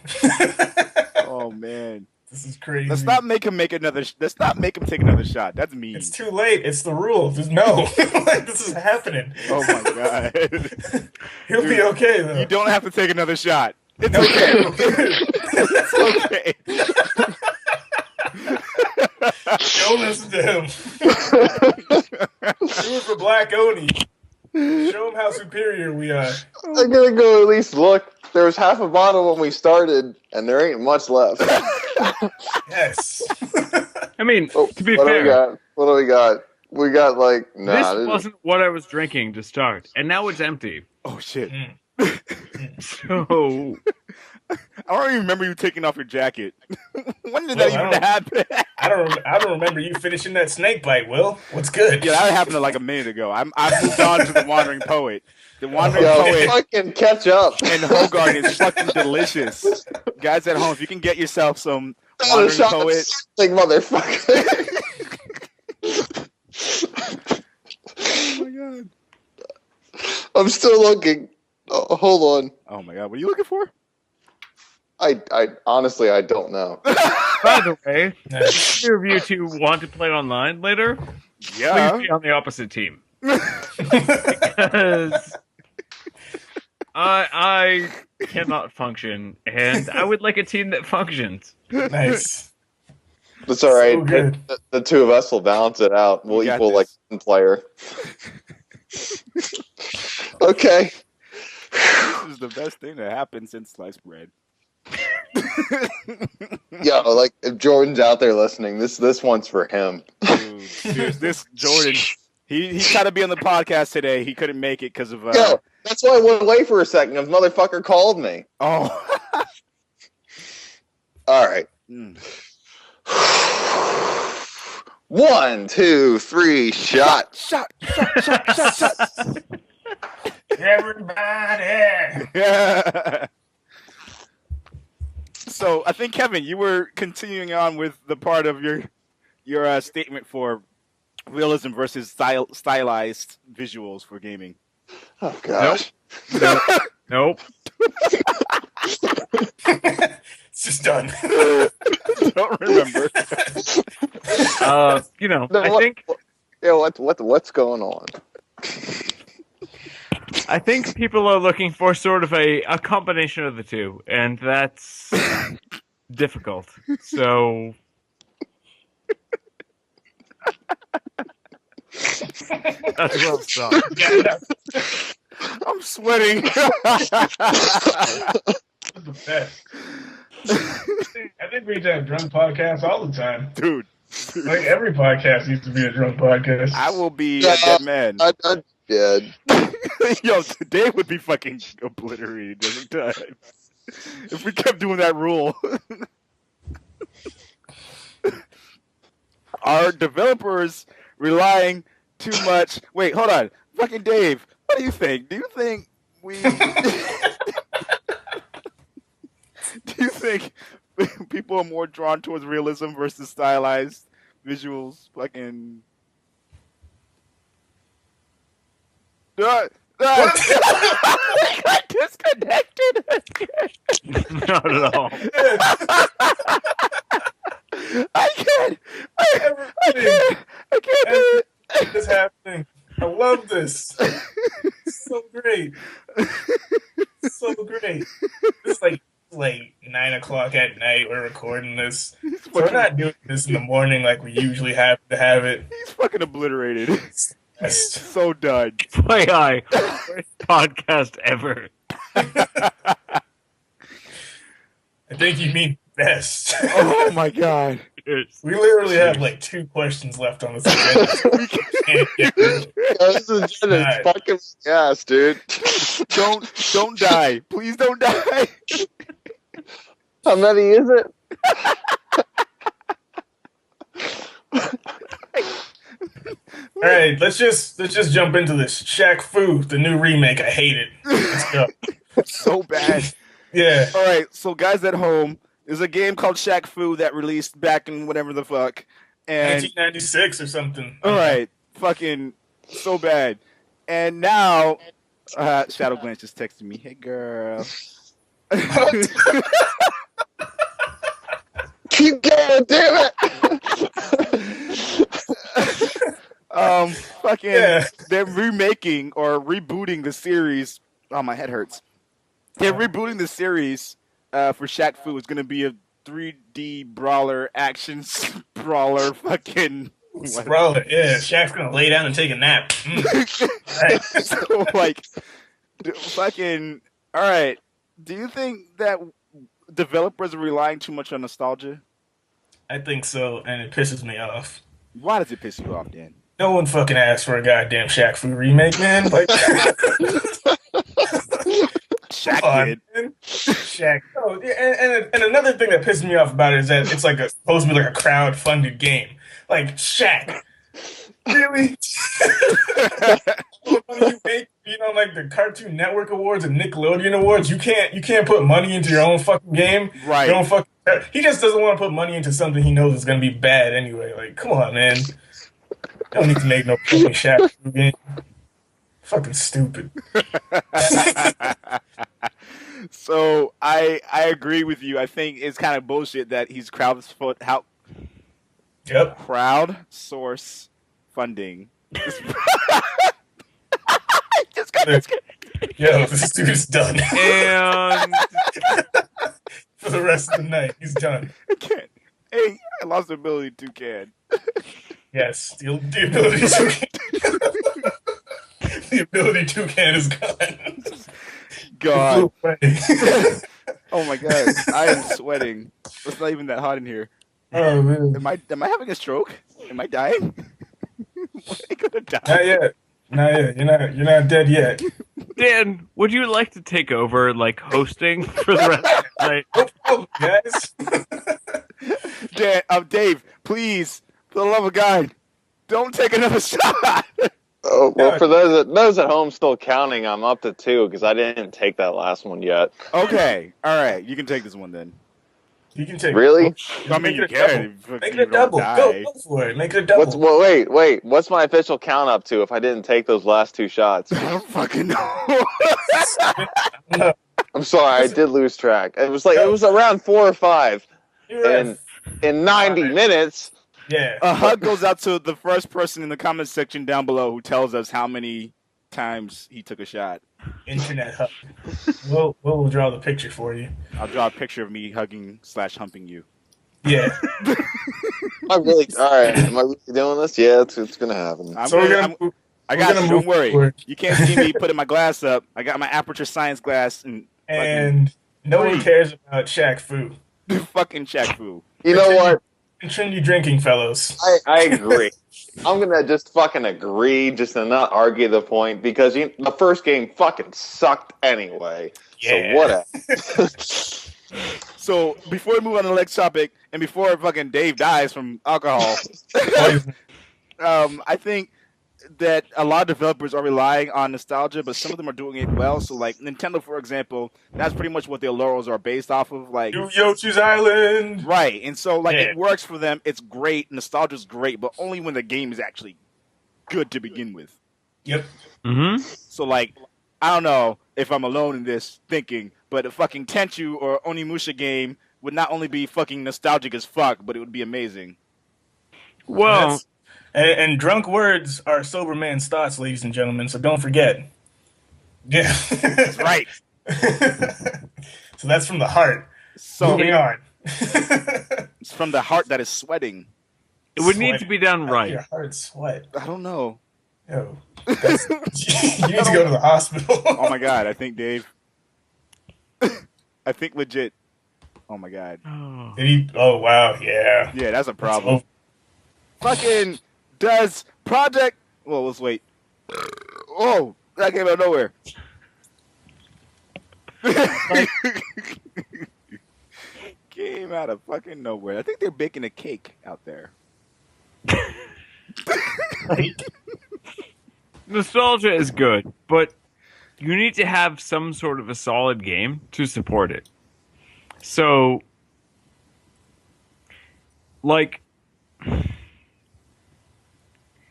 Oh man. This is crazy. Let's not make him take another shot. That's mean. It's too late. It's the rule. Just no. Like, this is happening. Oh my god. He'll be okay though. You don't have to take another shot. It's okay. It's okay. Don't listen to him. Do it for Black Oni. Show him how superior we are. I'm gonna go at least look. There was half a bottle when we started, and there ain't much left. Yes. I mean, to be what fair, what do we got? We got like this wasn't what I was drinking to start, and now it's empty. Oh shit. So I don't even remember you taking off your jacket. When did that even happen? I don't remember you finishing that snake bite, Will. What's good? Yeah, that happened like a minute ago. I moved on to the Wandering Poet. The Wandering Poet fucking catch up. and Hogarth is fucking delicious. Guys at home, if you can get yourself some Wandering Poet, like motherfucker. oh my god. I'm still looking. Oh, hold on. Oh my god, what are you looking for? I honestly, I don't know. By the way, if either of you two want to play online later, Yeah. please be on the opposite team. Because I cannot function, and I would like a team that functions. Nice. That's all right. So good. The two of us will balance it out. We'll We got equal like this. one player. Okay. This is the best thing that happened since sliced bread. Yo, like if Jordan's out there listening, this one's for him. Dude, this Jordan, he tried to be on the podcast today. He couldn't make it because of Yo, that's why I went away for a second. The motherfucker called me. oh. All right. Mm. 1, 2, 3, shot. Shot. Everybody. Yeah. So I think Kevin, you were continuing on with the part of your statement for realism versus stylized visuals for gaming. Oh gosh. Nope. It's just done. Don't remember. I think Yeah, what's going on? I think people are looking for sort of a combination of the two, and that's difficult. So that's well done. I'm sweating. The best. I think we need to have drunk podcasts all the time. Dude, Like every podcast needs to be a drunk podcast. I will be a dead man. I did. Yo, Dave would be fucking obliterated every time if we kept doing that rule. Are developers relying too much? Wait, hold on. Fucking Dave, what do you think? Do you think we... Do you think people are more drawn towards realism versus stylized visuals? Fucking... I disconnected again. Not at all. I can't do it. This happening. I love this. It's so great. So great. It's like 9 o'clock at night. We're recording this. So we're not doing this in the morning like we usually have to have it. He's fucking obliterated. Yes. So done. FYI, worst podcast ever. I think you mean best. Oh my god. We literally have like 2 questions left on this agenda. Can't get through it. This is fucking ass, dude. Don't die. Please don't die. How many is it? All right, let's just jump into this. Shaq Fu, the new remake. I hate it. Let's go. So bad. Yeah. All right, so guys at home, there's a game called Shaq Fu that released back in whatever the fuck. And 1996 or something. all right, fucking so bad. And now, Shadow Glance just texted me, "Hey girl." Keep going, damn it! Fucking, Yeah. they're remaking or rebooting the series. Oh, my head hurts. They're rebooting the series for Shaq Fu. It's gonna be a 3D brawler, action brawler, fucking. Bro, yeah, Shaq's gonna lay down and take a nap. Right. So, like, fucking. All right. Do you think that developers are relying too much on nostalgia? I think so, and it pisses me off. Why does it piss you off, Dan? No one fucking asked for a goddamn Shaq Fu remake, man. Like, Shaq come on, did. man. Shaq. Oh, yeah, and another thing that pisses me off about it is that it's like supposed to be like a crowd-funded game. Like, Shaq. Really? You make, like the Cartoon Network Awards and Nickelodeon Awards, you can't put money into your own fucking game. Right. Your own fucking, he just doesn't want to put money into something he knows is going to be bad anyway. Like, come on, man. You don't need to make no fucking Shaq game. Fucking stupid. So I agree with you. I think it's kind of bullshit that he's crowdsource funding. Just got this. Yo, this dude's done. And For the rest of the night, he's done. I can't. Hey, I lost the ability to can. Yes, the ability to the ability to can is gone. God. It flew away. Oh my God. I am sweating. It's not even that hot in here. Oh man. Am I having a stroke? Am I dying? Am I gonna die? Not yet. Not yet. You're not dead yet. Dan, would you like to take over, like, hosting for the rest of the night? Oh, guys. Dave, please, for the love of God, don't take another shot. Oh, well, for those at home still counting, I'm up to 2 because I didn't take that last one yet. Okay, all right, you can take this one then. You can take Really? it. I mean, you can. Make it a double. Go for it. Make it a double. Wait. What's my official count up to if I didn't take those last 2 shots? I don't fucking know. I'm sorry, I did lose track. It was around 4 or 5. And in 90 minutes. Yeah. A hug goes out to the first person in the comment section down below who tells us how many times he took a shot. Internet hug. We'll draw the picture for you. I'll draw a picture of me hugging/humping you. Yeah. Am I really doing this? Yeah, it's gonna happen. Don't worry. You can't see me putting my glass up. I got my aperture science glass and no one cares about Shaq Fu. Fucking Shaq Fu. You know what? Continue drinking, fellows. I agree. I'm gonna just fucking agree, just to not argue the point, because the first game fucking sucked anyway. Yeah. So whatever. So before we move on to the next topic, and before fucking Dave dies from alcohol, I think that a lot of developers are relying on nostalgia, but some of them are doing it well. So, like Nintendo, for example, that's pretty much what their laurels are based off of. Like New Yoshi's Island, right? And so, it works for them. It's great. Nostalgia's great, but only when the game is actually good to begin with. Yep. Mm-hmm. So, I don't know if I'm alone in this thinking, but a fucking Tenchu or Onimusha game would not only be fucking nostalgic as fuck, but it would be amazing. Well. And drunk words are sober man's thoughts, ladies and gentlemen, so don't forget. Yeah. That's right. So that's from the heart. So moving on. It's from the heart that is sweating. It would need to be done right. Your heart sweat. I don't know. Yo, you need to go to the hospital. Oh my God, I think Dave. I think legit. Oh my God. Did he? Oh wow, yeah. Yeah, that's a problem. Fucking does Project... Well, let's wait. Oh, that came out of nowhere. Came out of fucking nowhere. I think they're baking a cake out there. Nostalgia is good, but you need to have some sort of a solid game to support it. So,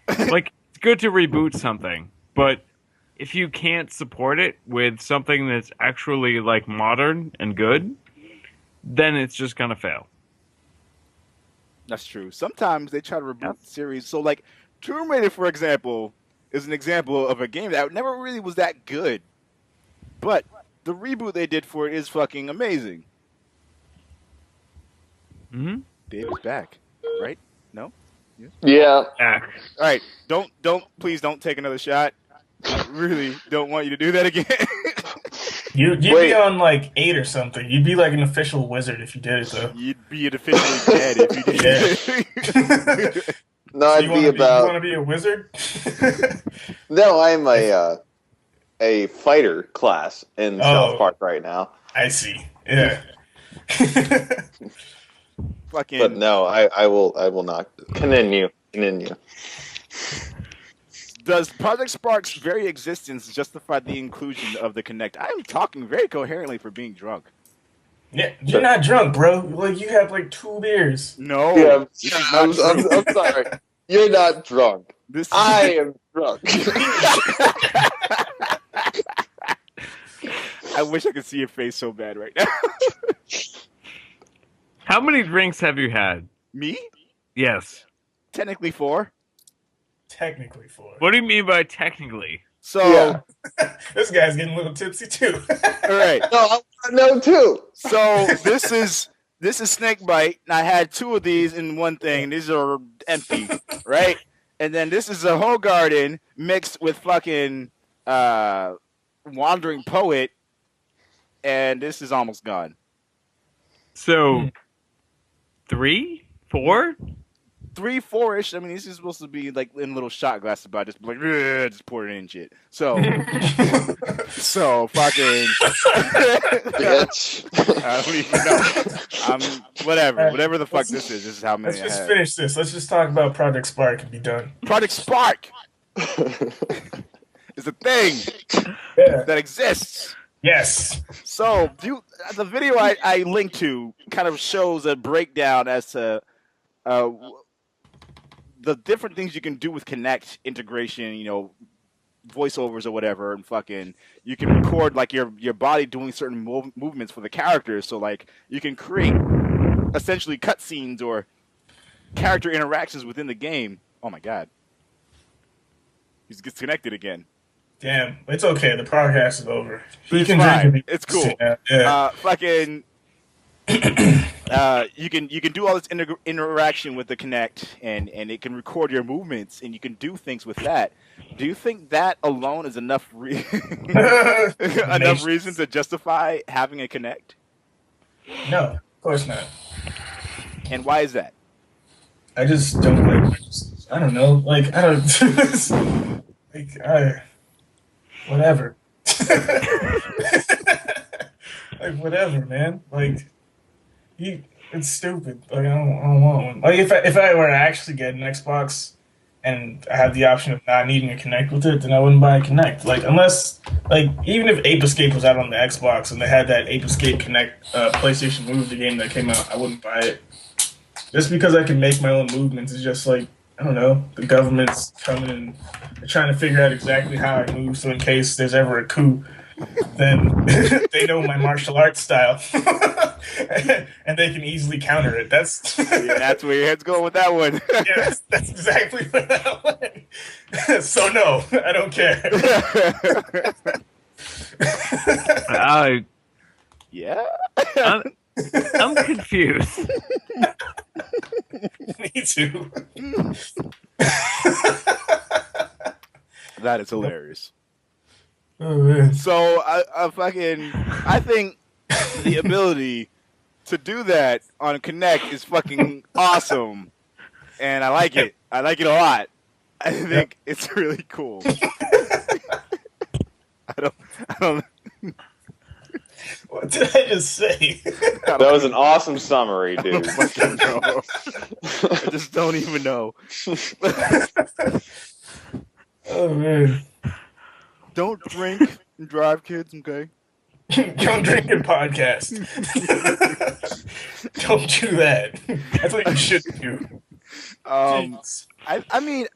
it's good to reboot something, but if you can't support it with something that's actually modern and good, then it's just gonna fail. That's true. Sometimes they try to reboot the series. So, Tomb Raider, for example, is an example of a game that never really was that good. But the reboot they did for it is fucking amazing. Mm-hmm. Dave is back, right? No? Yeah. All right. Please don't take another shot. I really don't want you to do that again. You'd be on 8 or something. You'd be like an official wizard if you did it, though. You'd be officially dead if you did it. No, So I'd be about. You want to be a wizard? No, I'm a fighter class in South Park right now. I see. Yeah. Fucking. But no, I will not. Continue. Does Project Spark's very existence justify the inclusion of the Kinect? I'm talking very coherently for being drunk. Yeah, you're not drunk, bro. You have 2 beers. No. Yeah, this is not true. I'm sorry. You're not drunk. I am drunk. I wish I could see your face so bad right now. How many drinks have you had? Me? Yes. Technically 4. Technically 4. What do you mean by technically? So, Yeah. This guy's getting a little tipsy too. all right. No, I want to know too. So this is snake bite. And I had 2 of these in one thing. These are empty, right? And then this is a whole garden mixed with fucking wandering poet, and this is almost gone. So, 3? 4? 3, 4-ish. I mean, this is supposed to be like in little shot glasses, but I just like just pour it in and shit. So, fucking. Bitch. I don't even know. Whatever the fuck this is. This is how many. Let's just finish this. Let's just talk about Project Spark and be done. Project Spark is a thing that exists. Yes. So, the video I linked to kind of shows a breakdown as to the different things you can do with Kinect integration, voiceovers or whatever, and fucking you can record like your body doing certain movements for the characters. So like you can create essentially cutscenes or character interactions within the game. Oh my god, he's disconnected again. Damn, it's okay. The podcast is over. It's can fine. drink. It's cool. Yeah. Fucking. You can do all this interaction with the Kinect, and it can record your movements, and you can do things with that. Do you think that alone is enough enough reason to justify having a Kinect? No, of course not. And why is that? I just don't like. I don't know. Like I don't. Whatever. Like whatever, man. Like. It's stupid. Like I don't want one. Like if I were to actually get an Xbox and I have the option of not needing to connect with it, then I wouldn't buy a Kinect. Like unless even if Ape Escape was out on the Xbox and they had that Ape Escape Connect PlayStation Move, the game that came out, I wouldn't buy it. Just because I can make my own movements is just like I don't know. The government's coming and they're trying to figure out exactly how I move, so in case there's ever a coup, then they know my martial arts style. And they can easily counter it. That's that's where your head's going with that one. Yeah, that's exactly where that went. So no, I don't care. Yeah. I'm confused. Me too. That is hilarious. Oh man. So I think the ability to do that on Kinect is fucking awesome, and I like it. I like it a lot. I think it's really cool. I don't. What did I just say? That was an awesome summary, dude. I just don't even know. Oh man. Don't drink and drive, kids. Okay. Don't drink and podcast. Don't do that. That's what you should do. I mean,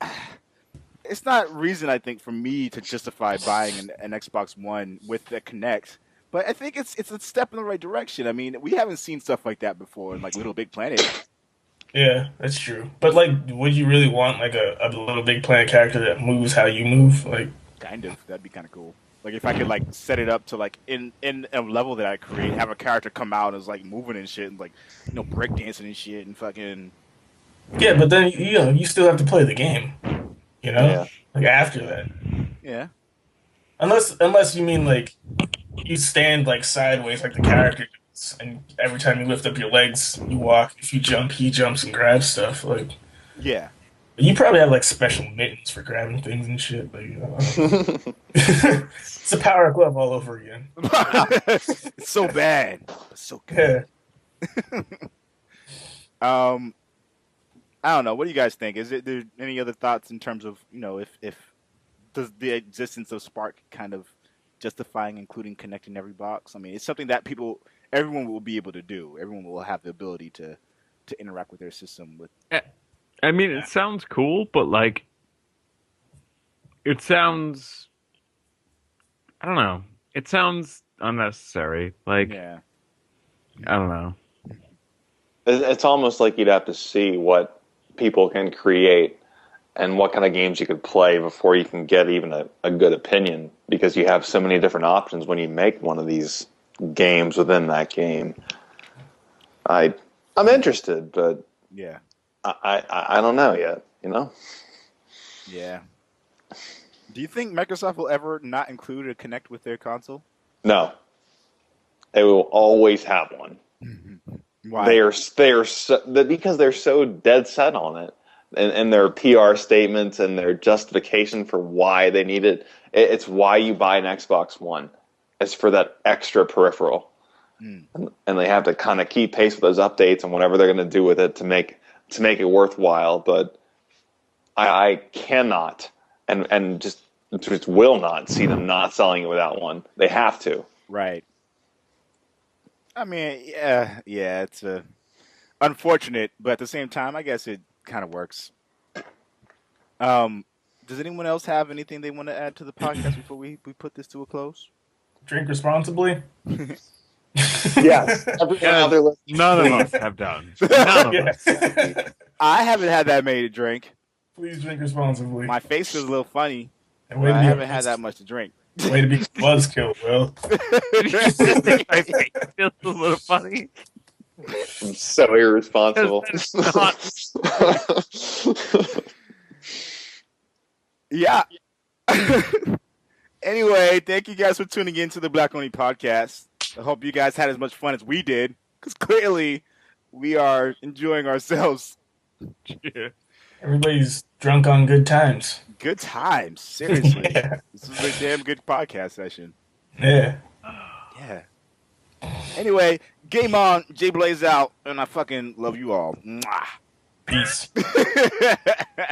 it's not reason I think for me to justify buying an Xbox One with the Kinect, but I think it's a step in the right direction. I mean, we haven't seen stuff like that before in like Little Big Planet. Yeah, that's true. But like, would you really want like a Little Big Planet character that moves how you move? Like, kind of. That'd be kind of cool. Like if I could like set it up to like in a level that I create, have a character come out and is like moving and shit and like breakdancing and shit and fucking. Yeah, but then you still have to play the game. Like after that. Yeah. Unless you mean like you stand like sideways like the character does, and every time you lift up your legs, you walk. If you jump, he jumps and grabs stuff. Like. Yeah. You probably have like special mittens for grabbing things and shit. Like, it's a power glove all over again. It's so bad, but so good. Yeah. I don't know. What do you guys think? Is there any other thoughts in terms of if does the existence of Spark kind of justifying including connecting every box? I mean, it's something that everyone will be able to do. Everyone will have the ability to interact with their system with. I mean, it sounds cool, but like, it sounds. I don't know. It sounds unnecessary. Like, Yeah. I don't know. It's almost like you'd have to see what people can create and what kind of games you could play before you can get even a good opinion, because you have so many different options when you make one of these games within that game. I'm interested, but Yeah. I don't know yet, you know? Yeah. Do you think Microsoft will ever not include a Kinect with their console? No. They will always have one. Why? They are because they're so dead set on it, and their PR statements and their justification for why they need it. It's why you buy an Xbox One. It's for that extra peripheral, and they have to kind of keep pace with those updates and whatever they're going to do with it to make it worthwhile. But I cannot and just will not see them not selling it without one. They have to. Right. I mean, yeah, it's unfortunate, but at the same time, I guess it kind of works. Does anyone else have anything they want to add to the podcast before we put this to a close? Drink responsibly. Yes. Everyone out there listening. None of us have done. None of us. I haven't had that many to drink. Please drink responsibly. My face is a little funny. And But I haven't had that much to drink. Way to be buzzkill, bro. My face feels a little funny. I'm so irresponsible. Yeah. Anyway, thank you guys for tuning in to the Black Oni Podcast. I hope you guys had as much fun as we did, because clearly we are enjoying ourselves. Yeah. Everybody's drunk on good times. Good times, seriously. Yeah. This is a damn good podcast session. Yeah. Yeah. Anyway, game on, J Blaze out, and I fucking love you all. Mwah. Peace.